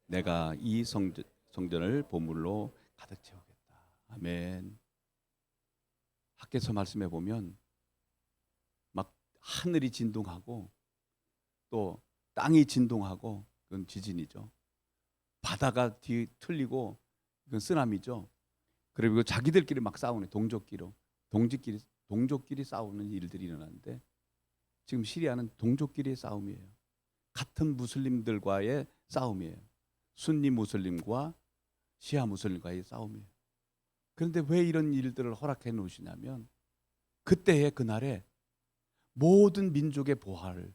내가 이 성전을 보물로 가득 채우겠다. 아멘. 학개서 말씀해 보면 막 하늘이 진동하고 또 땅이 진동하고, 그건 지진이죠. 바다가 틀리고 그건 쓰나미죠. 그리고 자기들끼리 막 싸우네. 동족끼리 싸우는 일들이 일어나는데 지금 시리아는 동족끼리의 싸움이에요. 같은 무슬림들과의 싸움이에요. 순니 무슬림과 시아 무슬림과의 싸움이에요. 그런데 왜 이런 일들을 허락해 놓으시냐면 그때의 그날에 모든 민족의 보화를,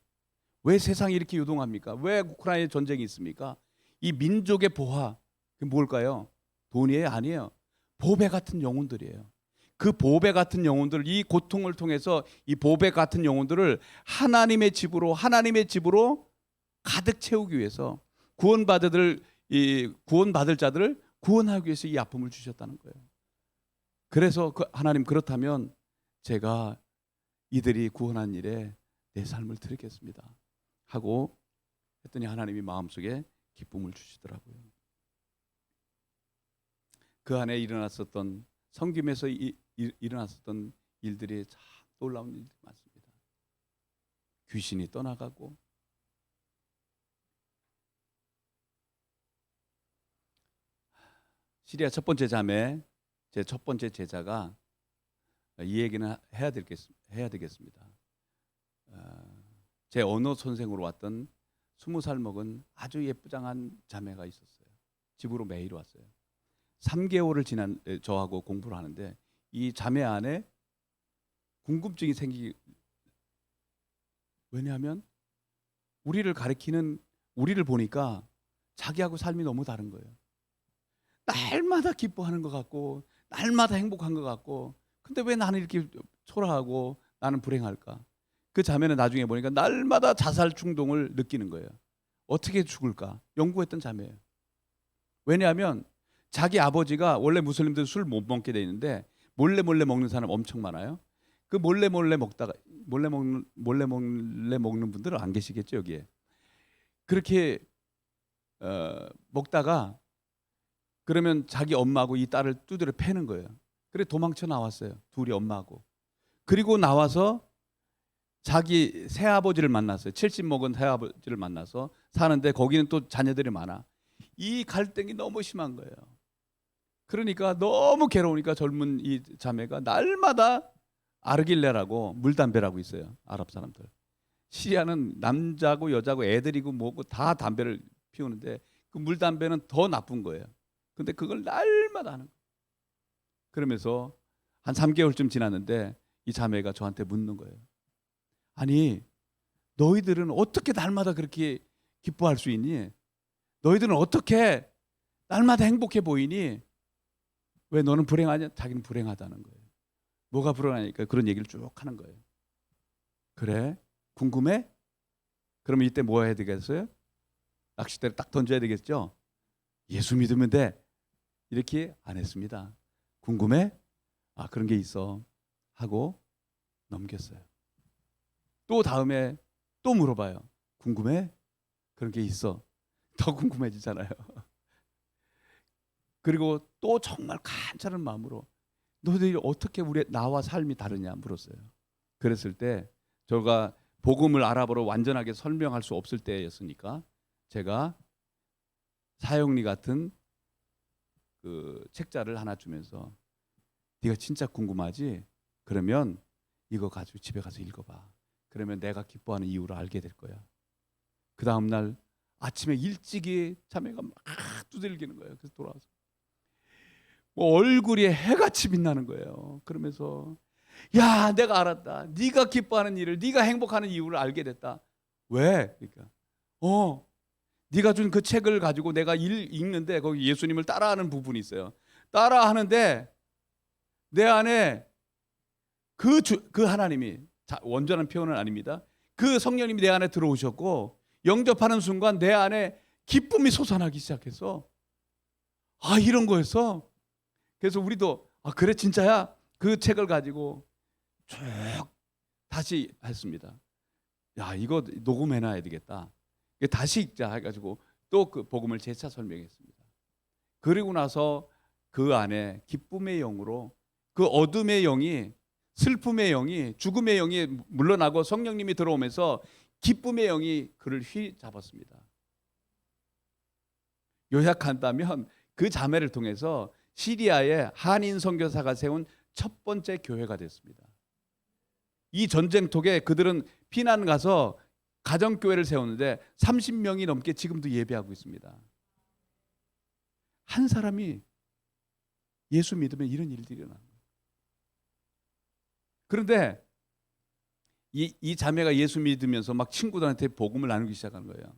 왜 세상이 이렇게 요동합니까? 왜 우크라이나에 전쟁이 있습니까? 이 민족의 보화, 그게 뭘까요? 돈이에요? 아니에요. 보배 같은 영혼들이에요. 그 보배 같은 영혼들, 이 고통을 통해서 이 보배 같은 영혼들을 하나님의 집으로 가득 채우기 위해서 구원받을 자들을 구원하기 위해서 이 아픔을 주셨다는 거예요. 그래서 하나님, 그렇다면 제가 이들이 구원한 일에 내 삶을 드리겠습니다 하고 했더니 하나님이 마음속에 기쁨을 주시더라고요. 그 안에 일어났었던 섬김에서 일어났었던 일들이 참 놀라운 일들이 많습니다. 귀신이 떠나가고 시리아 첫 번째 자매, 제 첫 번째 제자가 이 얘기는 해야 되겠습니다. 제 언어 선생으로 왔던 20살 먹은 아주 예쁘장한 자매가 있었어요. 집으로 매일 왔어요. 3개월을 지난 저하고 공부를 하는데 이 자매 안에 궁금증이 왜냐하면 우리를 가리키는 우리를 보니까 자기하고 삶이 너무 다른 거예요. 날마다 기뻐하는 것 같고 날마다 행복한 것 같고 근데 왜 나는 이렇게 초라하고 나는 불행할까? 그 자매는 나중에 보니까 날마다 자살 충동을 느끼는 거예요. 어떻게 죽을까? 연구했던 자매예요. 왜냐하면 자기 아버지가 원래 무슬림들 술 못 먹게 돼 있는데 몰래 먹는 사람 엄청 많아요. 그 몰래 먹다가 몰래 먹는 분들은 안 계시겠죠 여기에. 그렇게 먹다가 그러면 자기 엄마하고 이 딸을 두드려 패는 거예요. 그래 도망쳐 나왔어요. 둘이 엄마하고. 그리고 나와서 자기 새아버지를 만났어요. 70 먹은 새아버지를 만나서 사는데 거기는 또 자녀들이 많아. 이 갈등이 너무 심한 거예요. 그러니까 너무 괴로우니까 젊은 이 자매가 날마다 아르길레라고 물담배라고 있어요. 아랍 사람들. 시리아는 남자고 여자고 애들이고 뭐고 다 담배를 피우는데 그 물담배는 더 나쁜 거예요. 근데 그걸 날마다 하는 거예요. 그러면서 한 3개월쯤 지났는데 이 자매가 저한테 묻는 거예요. 아니 너희들은 어떻게 날마다 그렇게 기뻐할 수 있니? 너희들은 어떻게 날마다 행복해 보이니? 왜 너는 불행하냐? 자기는 불행하다는 거예요. 뭐가 불행하니까 그런 얘기를 쭉 하는 거예요. 그래? 궁금해? 그러면 이때 뭐 해야 되겠어요? 낚싯대를 딱 던져야 되겠죠? 예수 믿으면 돼. 이렇게 안 했습니다. 궁금해? 아 그런 게 있어. 하고 넘겼어요. 또 다음에 또 물어봐요. 궁금해? 그런 게 있어. 더 궁금해지잖아요. 그리고 또 정말 간절한 마음으로 너희들이 어떻게 나와 삶이 다르냐 물었어요. 그랬을 때 제가 복음을 알아보러 완전하게 설명할 수 없을 때였으니까 제가 사형리 같은 그 책자를 하나 주면서 네가 진짜 궁금하지? 그러면 이거 가지고 집에 가서 읽어봐. 그러면 내가 기뻐하는 이유를 알게 될 거야. 그 다음 날 아침에 일찍이 자매가 막 두들기는 거예요. 그래서 돌아와서 얼굴이 해같이 빛나는 거예요. 그러면서 야 내가 알았다. 네가 기뻐하는 일을 네가 행복하는 이유를 알게 됐다. 왜? 그러니까 네가 준 그 책을 가지고 내가 읽는데 거기 예수님을 따라하는 부분이 있어요. 따라하는데 내 안에 그 하나님이 원전한 표현은 아닙니다. 그 성령님이 내 안에 들어오셨고 영접하는 순간 내 안에 기쁨이 솟아나기 시작해서 아 이런 거였어. 그래서 우리도 아 그래 진짜야? 그 책을 가지고 쭉 다시 했습니다. 야 이거 녹음해놔야 되겠다. 다시 읽자 해가지고 또 그 복음을 재차 설명했습니다. 그리고 나서 그 안에 기쁨의 영으로 그 어둠의 영이 슬픔의 영이 죽음의 영이 물러나고 성령님이 들어오면서 기쁨의 영이 그를 휘잡았습니다. 요약한다면 그 자매를 통해서 시리아의 한인 선교사가 세운 첫 번째 교회가 됐습니다. 이 전쟁통에 그들은 피난 가서 가정교회를 세웠는데 30명이 넘게 지금도 예배하고 있습니다. 한 사람이 예수 믿으면 이런 일들이 일어나는 거예요. 그런데 이 자매가 예수 믿으면서 막 친구들한테 복음을 나누기 시작하는 거예요.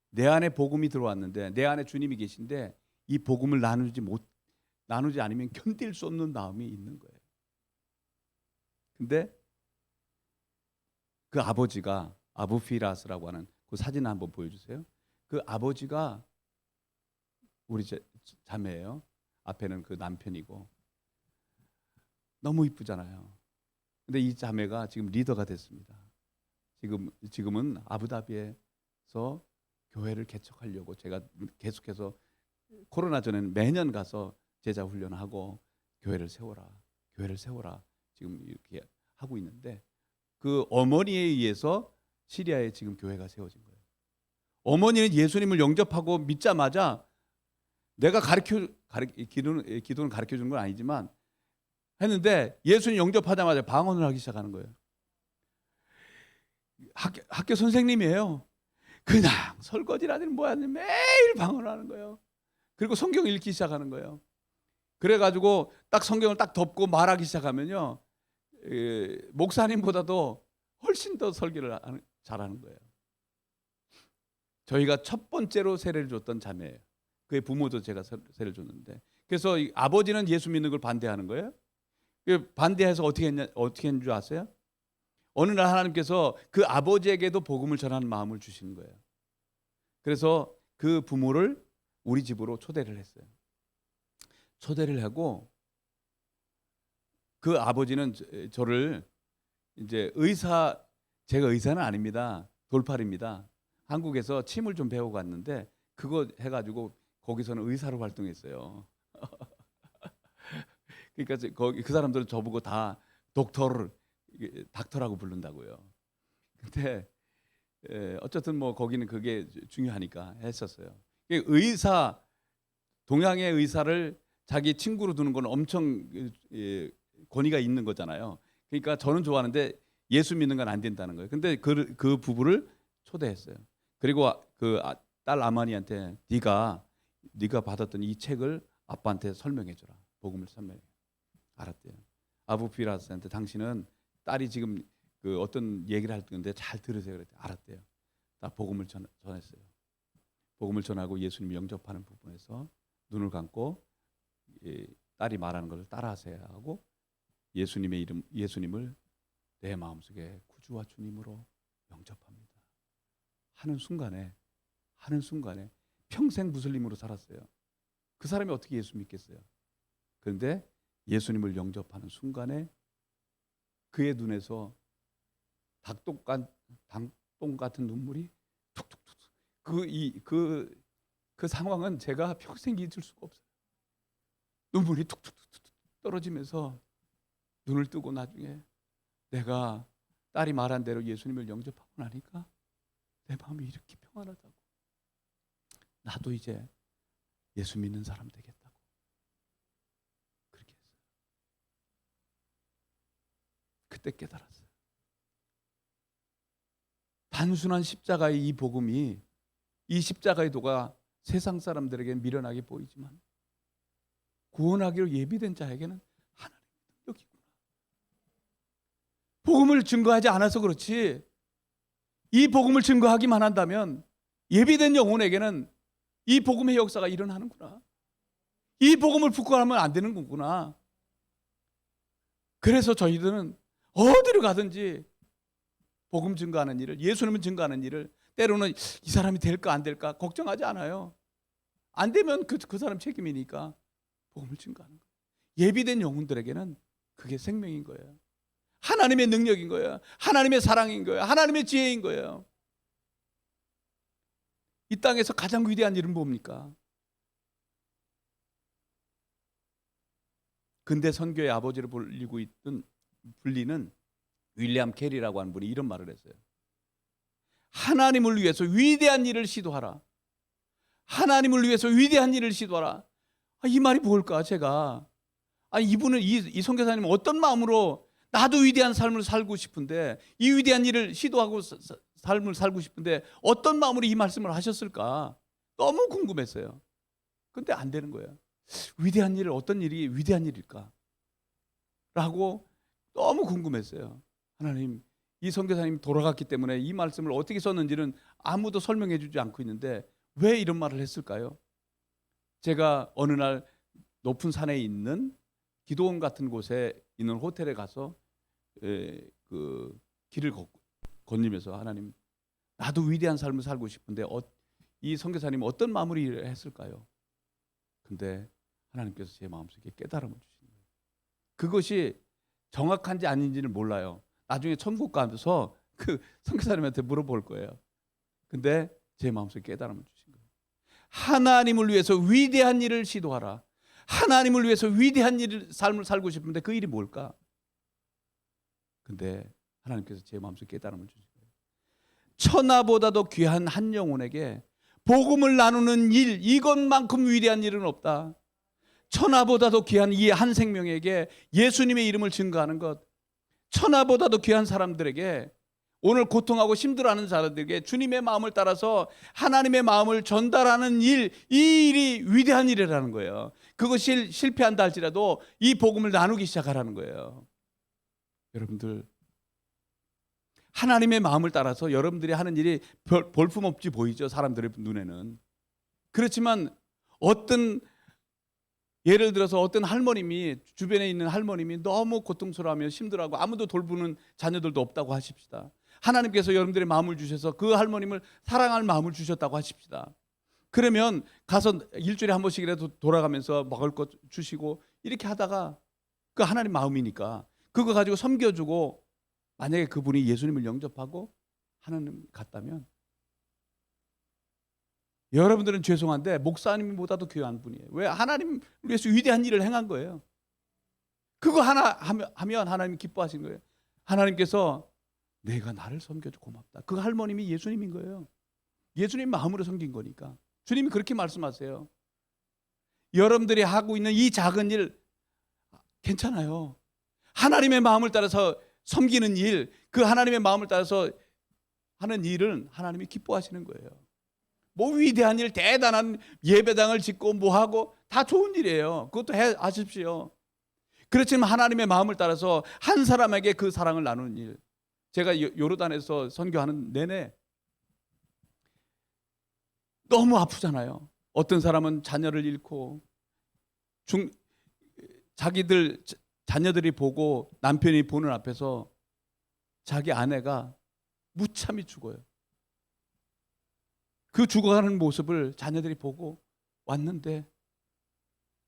내 안에 복음이 들어왔는데 내 안에 주님이 계신데 이 복음을 나누지 않으면 견딜 수 없는 마음이 있는 거예요. 근데 그 아버지가 아부피라스라고 하는 그 사진 한번 보여주세요. 그 아버지가 우리 자매예요. 앞에는 그 남편이고 너무 이쁘잖아요. 근데 이 자매가 지금 리더가 됐습니다. 지금은 아부다비에서 교회를 개척하려고 제가 계속해서 코로나 전에는 매년 가서 제자 훈련하고 교회를 세워라 지금 이렇게 하고 있는데 그 어머니에 의해서 시리아에 지금 교회가 세워진 거예요. 어머니는 예수님을 영접하고 믿자마자 내가 기도는 가르쳐 주는 건 아니지만 했는데 예수님 영접하자마자 방언을 하기 시작하는 거예요. 학교 선생님이에요. 그냥 설거지라든 뭐하든 매일 방언을 하는 거예요. 그리고 성경 읽기 시작하는 거예요. 그래가지고 딱 성경을 딱 덮고 말하기 시작하면요, 목사님보다도 훨씬 더 설교를 잘하는 거예요. 저희가 첫 번째로 세례를 줬던 자매예요. 그의 부모도 제가 세례를 줬는데, 그래서 아버지는 예수 믿는 걸 반대하는 거예요. 반대해서 어떻게 했는 줄 아세요? 어느 날 하나님께서 그 아버지에게도 복음을 전하는 마음을 주시는 거예요. 그래서 그 부모를 우리 집으로 초대를 했어요. 초대를 하고 그 아버지는 저를 이제 제가 의사는 아닙니다. 돌팔입니다. 한국에서 침을 좀 배우고 왔는데 그거 해가지고 거기서는 의사로 활동했어요. 그러니까 거기 그 사람들은 저보고 다 닥터라고 부른다고요. 근데 어쨌든 뭐 거기는 그게 중요하니까 했었어요. 동양의 의사를 자기 친구로 두는 건 엄청 권위가 있는 거잖아요. 그러니까 저는 좋아하는데 예수 믿는 건 안 된다는 거예요. 근데 그 부부를 초대했어요. 그리고 그 딸 아마니한테 네가 받았던 이 책을 아빠한테 설명해줘라. 복음을 설명해. 알았대요. 아부 피라스한테 당신은 딸이 지금 그 어떤 얘기를 할 건데 잘 들으세요. 그랬더니 알았대요. 딱 복음을 전했어요. 복음을 전하고 예수님 영접하는 부분에서 눈을 감고 딸이 말하는 것을 따라하세요 하고 예수님을 내 마음속에 구주와 주님으로 영접합니다. 하는 순간에 평생 무슬림으로 살았어요. 그 사람이 어떻게 예수 믿겠어요? 그런데 예수님을 영접하는 순간에 그의 눈에서 닭똥 같은 눈물이 툭툭툭. 그 상황은 제가 평생 잊을 수가 없어요. 눈물이 툭툭툭 떨어지면서 눈을 뜨고 나중에 내가 딸이 말한 대로 예수님을 영접하고 나니까 내 마음이 이렇게 평안하다고. 나도 이제 예수 믿는 사람 되겠다고. 그렇게 했어요. 그때 깨달았어요. 단순한 십자가의 이 복음이, 이 십자가의 도가 세상 사람들에게 미련하게 보이지만 구원하기로 예비된 자에게는 하나님의 능력이구나. 복음을 증거하지 않아서 그렇지, 이 복음을 증거하기만 한다면 예비된 영혼에게는 이 복음의 역사가 일어나는구나. 이 복음을 부끄러워하면 안 되는 거구나. 그래서 저희들은 어디로 가든지 복음 증거하는 일을, 예수님을 증거하는 일을, 때로는 이 사람이 될까 안 될까 걱정하지 않아요. 안 되면 그 사람 책임이니까 복음을 증거하는 거예요. 예비된 영혼들에게는 그게 생명인 거예요. 하나님의 능력인 거예요. 하나님의 사랑인 거예요. 하나님의 지혜인 거예요. 이 땅에서 가장 위대한 일은 뭡니까? 근대 선교의 아버지로 불리는 윌리엄 캐리라고 하는 분이 이런 말을 했어요. 하나님을 위해서 위대한 일을 시도하라. 하나님을 위해서 위대한 일을 시도하라. 이 말이 뭘까 제가. 이분은 이 선교사님은 어떤 마음으로 나도 위대한 삶을 살고 싶은데, 이 위대한 일을 시도하고 삶을 살고 싶은데 어떤 마음으로 이 말씀을 하셨을까 너무 궁금했어요. 근데 안 되는 거예요. 위대한 일을, 어떤 일이 위대한 일일까 라고 너무 궁금했어요. 하나님, 이 선교사님이 돌아갔기 때문에 이 말씀을 어떻게 썼는지는 아무도 설명해 주지 않고 있는데 왜 이런 말을 했을까요? 제가 어느 날 높은 산에 있는 기도원 같은 곳에 있는 호텔에 가서 그 길을 건너면서 하나님, 나도 위대한 삶을 살고 싶은데 이 선교사님은 어떤 마음으로 일을 했을까요? 근데 하나님께서 제 마음속에 깨달음을 주신 거예요. 그것이 정확한지 아닌지는 몰라요. 나중에 천국 가면서 그 선교사님한테 물어볼 거예요. 근데 제 마음속에 깨달음을 주신 거예요. 하나님을 위해서 위대한 일을 시도하라. 하나님을 위해서 위대한 삶을 살고 싶은데 그 일이 뭘까? 근데 하나님께서 제 마음속에 깨달음을 주신 거예요. 천하보다도 귀한 한 영혼에게 복음을 나누는 일, 이것만큼 위대한 일은 없다. 천하보다도 귀한 이 한 생명에게 예수님의 이름을 증거하는 것, 천하보다도 귀한 사람들에게, 오늘 고통하고 힘들어하는 사람들에게 주님의 마음을 따라서 하나님의 마음을 전달하는 일, 이 일이 위대한 일이라는 거예요. 그것이 실패한다 할지라도 이 복음을 나누기 시작하라는 거예요. 여러분들, 하나님의 마음을 따라서 여러분들이 하는 일이 볼품없이 보이죠, 사람들의 눈에는. 그렇지만 어떤, 예를 들어서 어떤 할머님이, 주변에 있는 할머님이 너무 고통스러워하며 힘들어하고 아무도 돌보는 자녀들도 없다고 하십시다. 하나님께서 여러분들의 마음을 주셔서 그 할머님을 사랑할 마음을 주셨다고 하십시다. 그러면 가서 일주일에 한 번씩이라도 돌아가면서 먹을 것 주시고 이렇게 하다가, 그 하나님 마음이니까 그거 가지고 섬겨주고, 만약에 그분이 예수님을 영접하고 하나님 같다면, 여러분들은 죄송한데 목사님보다도 귀한 분이에요. 왜? 하나님 위해서 위대한 일을 행한 거예요. 그거 하나 하면 하나님이 기뻐하신 거예요. 하나님께서 내가 나를 섬겨줘 고맙다. 그 할머님이 예수님인 거예요. 예수님 마음으로 섬긴 거니까. 주님이 그렇게 말씀하세요. 여러분들이 하고 있는 이 작은 일 괜찮아요. 하나님의 마음을 따라서 섬기는 일, 그 하나님의 마음을 따라서 하는 일은 하나님이 기뻐하시는 거예요. 뭐 위대한 일, 대단한 예배당을 짓고 뭐 하고 다 좋은 일이에요. 그것도 하십시오. 그렇지만 하나님의 마음을 따라서 한 사람에게 그 사랑을 나누는 일. 제가 요르단에서 선교하는 내내 너무 아프잖아요. 어떤 사람은 자녀를 잃고, 자녀들이 보고, 남편이 보는 앞에서 자기 아내가 무참히 죽어요. 그 죽어가는 모습을 자녀들이 보고 왔는데,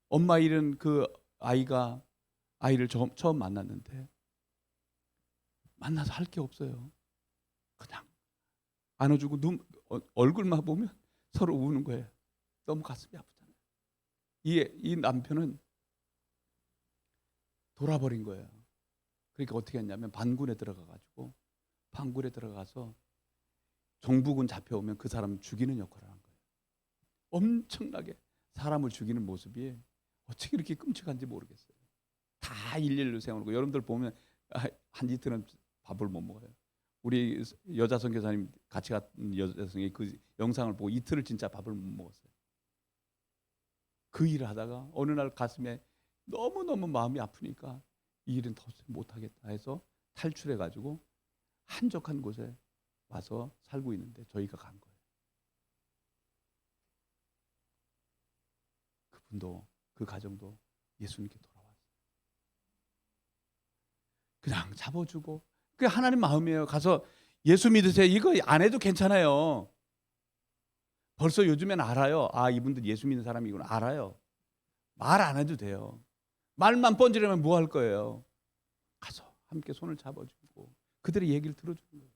엄마 잃은 그 아이를 처음 만났는데 만나서 할 게 없어요. 그냥 안아주고 얼굴만 보면 서로 우는 거예요. 너무 가슴이 아프잖아요. 이 남편은 돌아버린 거예요. 그러니까 어떻게 했냐면 반군에 들어가서 정부군 잡혀오면 그 사람 죽이는 역할을 한 거예요. 엄청나게 사람을 죽이는 모습이 어떻게 이렇게 끔찍한지 모르겠어요. 다 일일로 세우고, 여러분들 보면 한 이틀은 밥을 못 먹어요. 우리 여자 선교사님 같이 갔던 여자 선교사님 그 영상을 보고 이틀을 진짜 밥을 못 먹었어요. 그 일을 하다가 어느 날 가슴에 너무너무 마음이 아프니까 이 일은 더 못하겠다 해서 탈출해가지고 한적한 곳에 와서 살고 있는데 저희가 간 거예요. 그분도, 그 가정도 예수님께 돌아왔어요. 그냥 잡아주고, 그게 하나님 마음이에요. 가서 예수 믿으세요. 이거 안 해도 괜찮아요. 벌써 요즘엔 알아요. 아, 이분들 예수 믿는 사람이구나. 알아요. 말 안 해도 돼요. 말만 번지르면 뭐 할 거예요. 가서 함께 손을 잡아주고 그들의 얘기를 들어주는 거예요.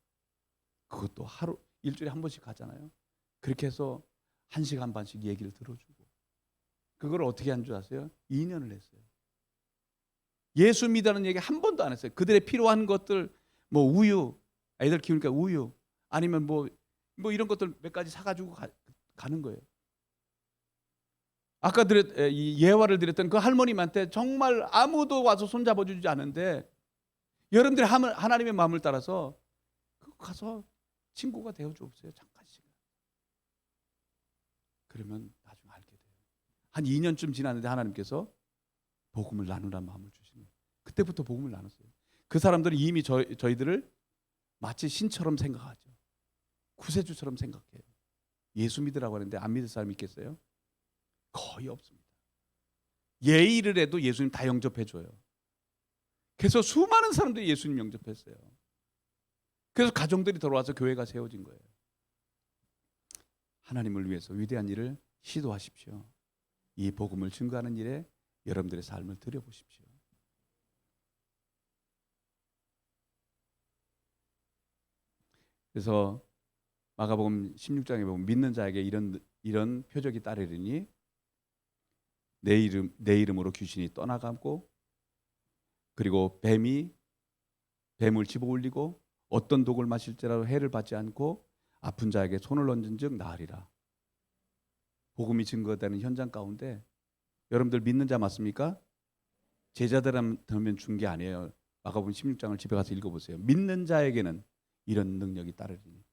그것도 일주일에 한 번씩 가잖아요. 그렇게 해서 1시간 반씩 얘기를 들어주고, 그걸 어떻게 한 줄 아세요? 2년을 했어요. 예수 믿으라는 얘기 한 번도 안 했어요. 그들의 필요한 것들, 뭐 우유, 애들 키우니까 우유, 아니면 뭐 이런 것들 몇 가지 사가지고 가는 거예요. 아까 이 예화를 드렸던 그 할머님한테 정말 아무도 와서 손잡아주지 않은데, 여러분들이 하나님의 마음을 따라서 가서 친구가 되어주세요. 잠깐씩. 그러면 나중에 알게 돼요. 한 2년쯤 지났는데 하나님께서 복음을 나누라는 마음을 주시는 거예요. 그때부터 복음을 나눴어요. 그 사람들은 이미 저희들을 마치 신처럼 생각하죠. 구세주처럼 생각해요. 예수 믿으라고 하는데 안 믿을 사람이 있겠어요? 거의 없습니다. 예의를 해도 예수님 다 영접해줘요. 그래서 수많은 사람들이 예수님 영접했어요. 그래서 가정들이 들어와서 교회가 세워진 거예요. 하나님을 위해서 위대한 일을 시도하십시오. 이 복음을 증거하는 일에 여러분들의 삶을 들여보십시오. 그래서 마가복음 16장에 보면 믿는 자에게 이런 표적이 따르리니 내 이름으로 귀신이 떠나가고, 그리고 뱀을 집어 올리고 어떤 독을 마실지라도 해를 받지 않고 아픈 자에게 손을 얹은 즉 나으리라. 복음이 증거되는 현장 가운데 여러분들 믿는 자 맞습니까? 제자들한테만 준 게 아니에요. 마가복음 16장을 집에 가서 읽어보세요. 믿는 자에게는 이런 능력이 따르리니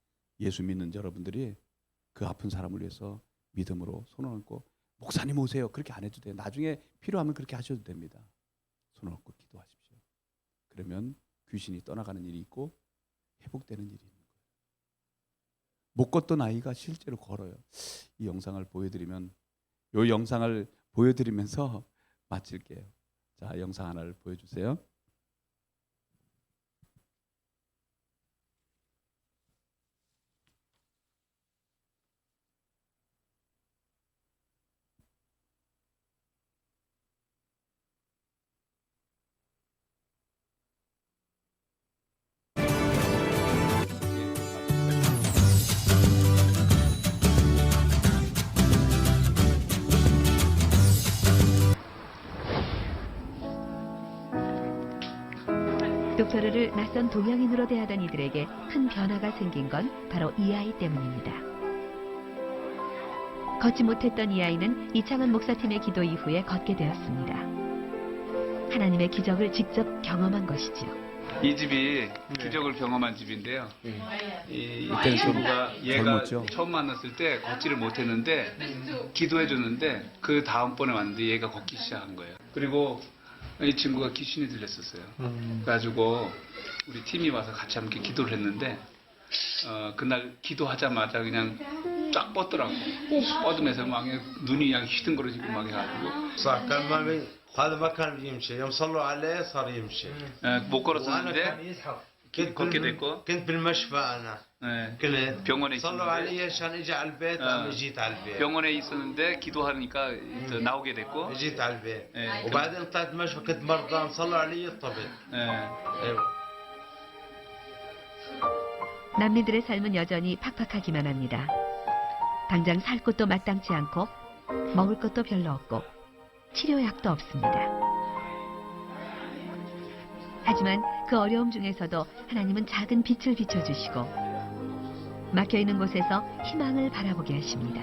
예수 믿는 여러분들이 그 아픈 사람을 위해서 믿음으로 손을 얹고 목사님 오세요. 그렇게 안 해도 돼요. 나중에 필요하면 그렇게 하셔도 됩니다. 손을 얹고 기도하십시오. 그러면 귀신이 떠나가는 일이 있고 회복되는 일이 있는 거예요. 못 걷던 아이가 실제로 걸어요. 이 영상을 보여드리면 이 영상을 보여드리면서 마칠게요. 자, 영상 하나를 보여주세요. 독서를 낯선 동양인으로 대하던 이들에게 큰 변화가 생긴 건 바로 이 아이 때문입니다. 걷지 못했던 이 아이는 이창은 목사팀의 기도 이후에 걷게 되었습니다. 하나님의 기적을 직접 경험한 것이죠. 이 집이 기적을 경험한 집인데요. 이 친구가 얘가 젊었죠? 처음 만났을 때 걷지를 못했는데 기도해 줬는데 그 다음번에 왔는데 얘가 걷기 시작한 거예요. 그리고 이 친구가 귀신이 들렸었어요. 그래가지고 우리 팀이 와서 같이 함께 기도를 했는데 그날 기도하자마자 그냥 쫙 뻗더라고. 뻗으면서 막 눈이 그냥 휘둥그러지고 막 해가지고 صح كان ما هذا ما كان بيمشي يوم صلوا عليه صار يمشي 못 وانا كان 걸었었는데 يزحف 걷게 됐고 كنت بالمشفى انا كنت 병원에 صلوا 있었는데 علي عشان اجي على البيت انا جيت على البيت 병원에 있었는데 기도하니까 나오게 됐고 جيت على البيت إيه. وبعدين طلعت مشفى كنت مرضان صلوا علي طبت ايوه 남미들의 삶은 여전히 팍팍하기만 합니다. 당장 살 곳도 마땅치 않고 먹을 것도 별로 없고 치료약도 없습니다. 하지만 그 어려움 중에서도 하나님은 작은 빛을 비춰주시고 막혀있는 곳에서 희망을 바라보게 하십니다.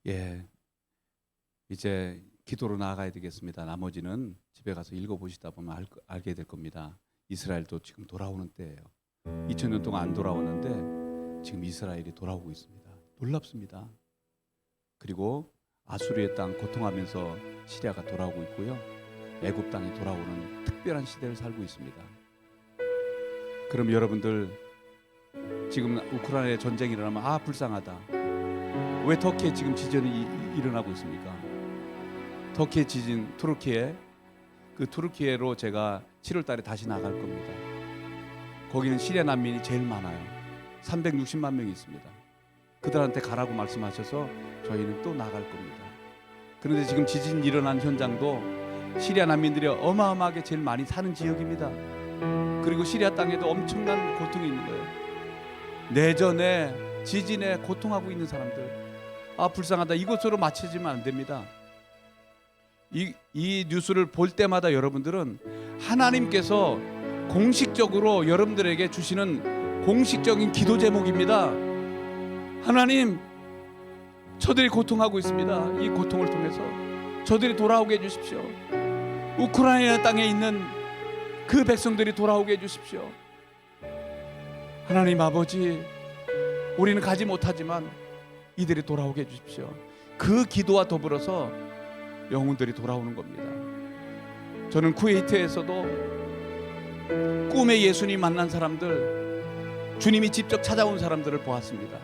예, 이제 기도로 나아가야 되겠습니다. 나머지는 집에 가서 읽어보시다 보면 알게 될 겁니다. 이스라엘도 지금 돌아오는 때예요. 2000년 동안 안 돌아오는데 지금 이스라엘이 돌아오고 있습니다. 놀랍습니다. 그리고 아수르의 땅 고통하면서 시리아가 돌아오고 있고요. 애굽 땅이 돌아오는 특별한 시대를 살고 있습니다. 그럼 여러분들 지금 우크라이나에 전쟁이 일어나면 불쌍하다. 왜 터키에 지금 지진이 일어나고 있습니까? 터키의 지진, 투르키예로 제가 7월 달에 다시 나갈 겁니다. 거기는 시리아 난민이 제일 많아요. 360만 명이 있습니다. 그들한테 가라고 말씀하셔서 저희는 또 나갈 겁니다. 그런데 지금 지진 일어난 현장도 시리아 난민들이 어마어마하게 제일 많이 사는 지역입니다. 그리고 시리아 땅에도 엄청난 고통이 있는 거예요. 내전에 지진에 고통하고 있는 사람들, 불쌍하다. 이것으로 마치지면 안 됩니다. 이 뉴스를 볼 때마다 여러분들은 하나님께서 공식적으로 여러분들에게 주시는 공식적인 기도 제목입니다. 하나님, 저들이 고통하고 있습니다. 이 고통을 통해서 저들이 돌아오게 해주십시오. 우크라이나 땅에 있는 그 백성들이 돌아오게 해주십시오. 하나님 아버지, 우리는 가지 못하지만 이들이 돌아오게 해주십시오. 그 기도와 더불어서 영혼들이 돌아오는 겁니다. 저는 쿠웨이트에서도 꿈에 예수님 만난 사람들, 주님이 직접 찾아온 사람들을 보았습니다.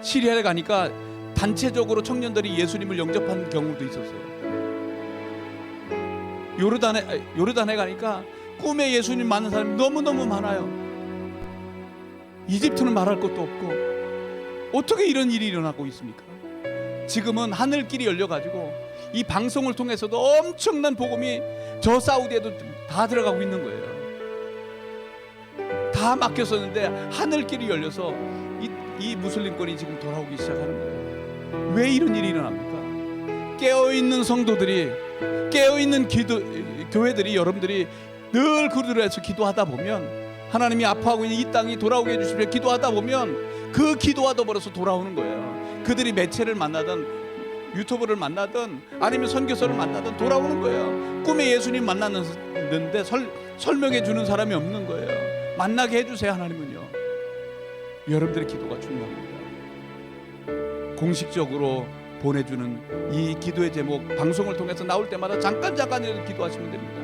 시리아에 가니까 단체적으로 청년들이 예수님을 영접한 경우도 있었어요. 요르단에 가니까 꿈에 예수님 만난 사람이 너무너무 많아요. 이집트는 말할 것도 없고 어떻게 이런 일이 일어나고 있습니까? 지금은 하늘길이 열려가지고 이 방송을 통해서도 엄청난 복음이 저 사우디에도 다 들어가고 있는 거예요. 다 막혔었는데 하늘길이 열려서 이 무슬림권이 지금 돌아오기 시작하는 거예요. 왜 이런 일이 일어납니까? 깨어있는 성도들이, 깨어있는 교회들이, 여러분들이 늘 그들에서 기도하다 보면 하나님이 아파하고 있는 이 땅이 돌아오게 해주십시오. 기도하다 보면 그 기도와 더불어서 돌아오는 거예요. 그들이 매체를 만나든 유튜브를 만나든 아니면 선교사를 만나든 돌아오는 거예요. 꿈에 예수님 만났는데 설명해 주는 사람이 없는 거예요. 만나게 해주세요. 하나님은요. 여러분들의 기도가 중요합니다. 공식적으로 보내주는 이 기도의 제목 방송을 통해서 나올 때마다 잠깐이라도 기도하시면 됩니다.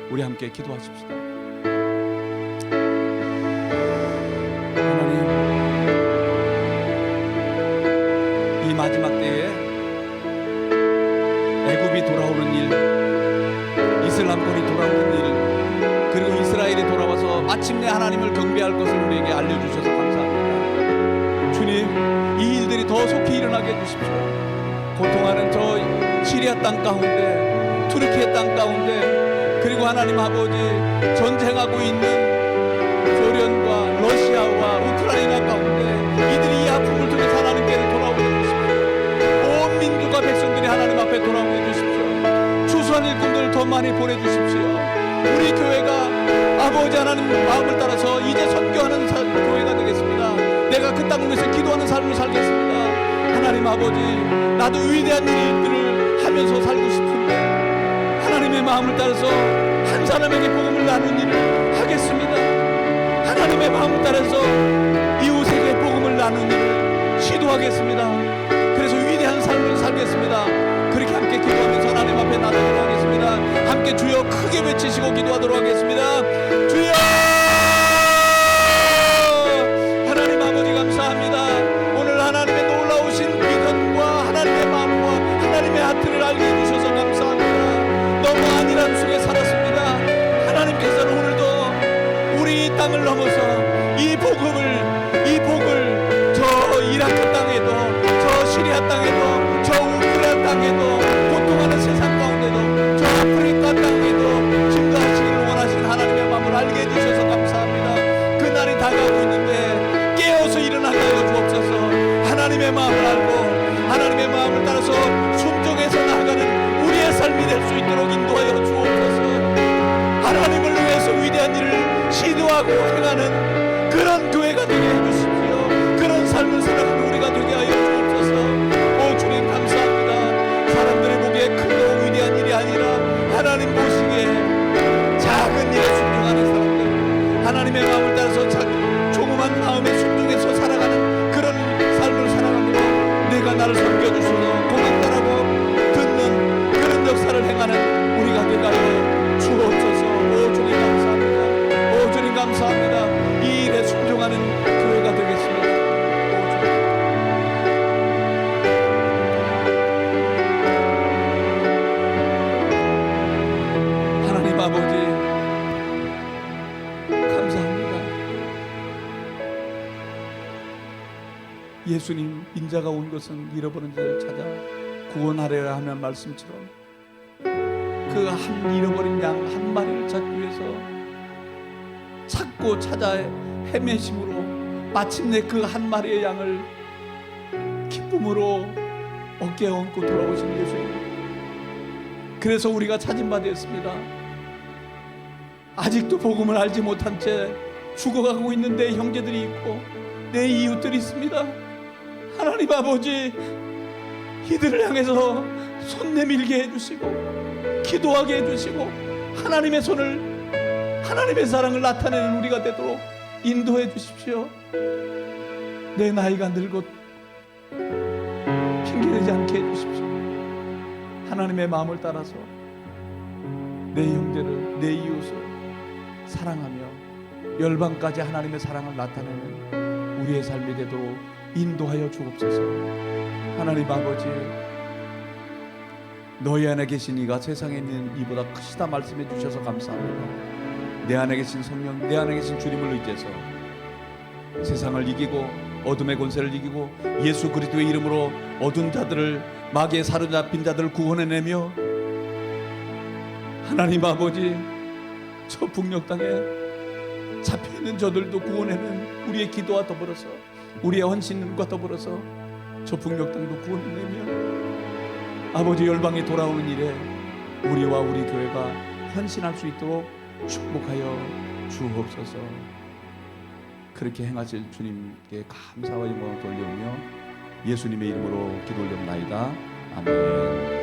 우리 함께 기도하십시다. 하나님, 이 마지막 때에 애굽이 돌아오는 일, 이슬람권이 돌아오는 일, 그리고 이스라엘이 돌아와서 마침내 하나님을 경배할 것을 우리에게 알려주셔서 감사합니다. 주님, 이 일들이 더 속히 일어나게 해주십시오. 고통하는 저 시리아 땅 가운데, 투르키의 땅 가운데, 그리고 하나님 아버지 전쟁하고 있는 소련과 러시아와 우크라이나 가운데 이들이 이 아픔을 통해 하나님께로 돌아오게 해주십시오. 온 민족과 백성들이 하나님 앞에 돌아오게 해주십시오. 추수한 일꾼들을 더 많이 보내주십시오. 우리 교회가 아버지 하나님 마음을 따라서 이제 선교하는 교회가 되겠습니다. 내가 그 땅을 위해서 기도하는 삶을 살겠습니다. 하나님 아버지, 나도 위대한 일들을 하면서 살고 싶은데 하나님의 마음을 따라서 한 사람에게 복음을 나누는 일을 하겠습니다. 하나님의 마음을 따라서 이웃에게 복음을 나누는 일을 시도하겠습니다. 그래서 위대한 삶을 살겠습니다. 그렇게 함께 기도하면서 하나님 앞에 나가도록 하겠습니다. 함께 주여 크게 외치시고 기도하도록 하겠습니다. 주여! 하나님 아버지 감사합니다. 오늘 하나님의 놀라우신 믿음과 하나님의 마음과 하나님의 하트를 알게 해주셔서 감사합니다. 너무 안일한 속에 살았습니다. 하나님께서는 오늘도 우리 이 땅을 넘어서 이 복을 저 이라크 땅에도, 저 시리아 땅에도, 저 우크라이나 땅에도, 고통하는 세상 가운데도, 저 아프리카 땅에도 증거하시기를 원하신 하나님의 마음을 알게 해주셔서 감사합니다. 그날이 다가오고 있는데 깨어서 일어나게 하여 주옵소서. 하나님의 마음을 알고 하나님의 마음을 따라서 순종해서 나아가는 우리의 삶이 될 수 있도록 인도하여 주옵소서. 하나님을 위해서 위대한 일을 시도하고 행하는 그런 교회가 되게 해주십시오. 그런 삶을 살아가는 우리가 되게 하여 주옵소서. 오 주님 감사합니다. 사람들이 보기에 크고 위대한 일이 아니라 하나님 보시기에 작은 일에 순종하는 사람들, 하나님의 마음을 따라서 조그만 마음에 순종해서 살아가는 그런 삶을 살아가므로 내가 나를 섬겨주셔서 고맙다라고 듣는 그런 역사를 행하는 우리가 되게 하여 주옵소서. 오 주님 감사합니다. 오 주님 감사합니다. 이 일에 순종하는 교회가 되겠습니다. 오 주님. 하나님 아버지 감사합니다. 예수님, 인자가 온 것은 잃어버린 자를 찾아 구원하려라 하는 말씀처럼 그 한 잃어버린 양 한 마리를 찾기 위해서 찾고 찾아 헤매심으로 마침내 그 한 마리의 양을 기쁨으로 어깨에 얹고 돌아오신 예수님, 그래서 우리가 찾은 바 되었습니다. 아직도 복음을 알지 못한 채 죽어가고 있는 내 형제들이 있고 내 이웃들이 있습니다. 하나님 아버지, 이들을 향해서 손 내밀게 해주시고 기도하게 해주시고 하나님의 손을, 하나님의 사랑을 나타내는 우리가 되도록 인도해 주십시오. 내 나이가 늙어 핑계대지 않게 해주십시오. 하나님의 마음을 따라서 내 형제를, 내 이웃을 사랑하며 열방까지 하나님의 사랑을 나타내는 우리의 삶이 되도록 인도하여 주옵소서. 하나님 아버지, 너희 안에 계신 이가 세상에 있는 이보다 크시다 말씀해 주셔서 감사합니다. 내 안에 계신 성령, 내 안에 계신 주님을 의지해서 세상을 이기고 어둠의 권세를 이기고 예수 그리스도의 이름으로 어두운 자들을, 마귀에 사로잡힌 자들을 구원해내며 하나님 아버지, 저 북녘 땅에 잡혀있는 저들도 구원해내는 우리의 기도와 더불어서, 우리의 헌신과 더불어서 저 북녘 땅도 구원해내며 아버지 열방에 돌아오는 일에 우리와 우리 교회가 헌신할 수 있도록 축복하여 주옵소서. 그렇게 행하실 주님께 감사와 영광을 돌려오며 예수님의 이름으로 기도 올려옵나이다. 아멘.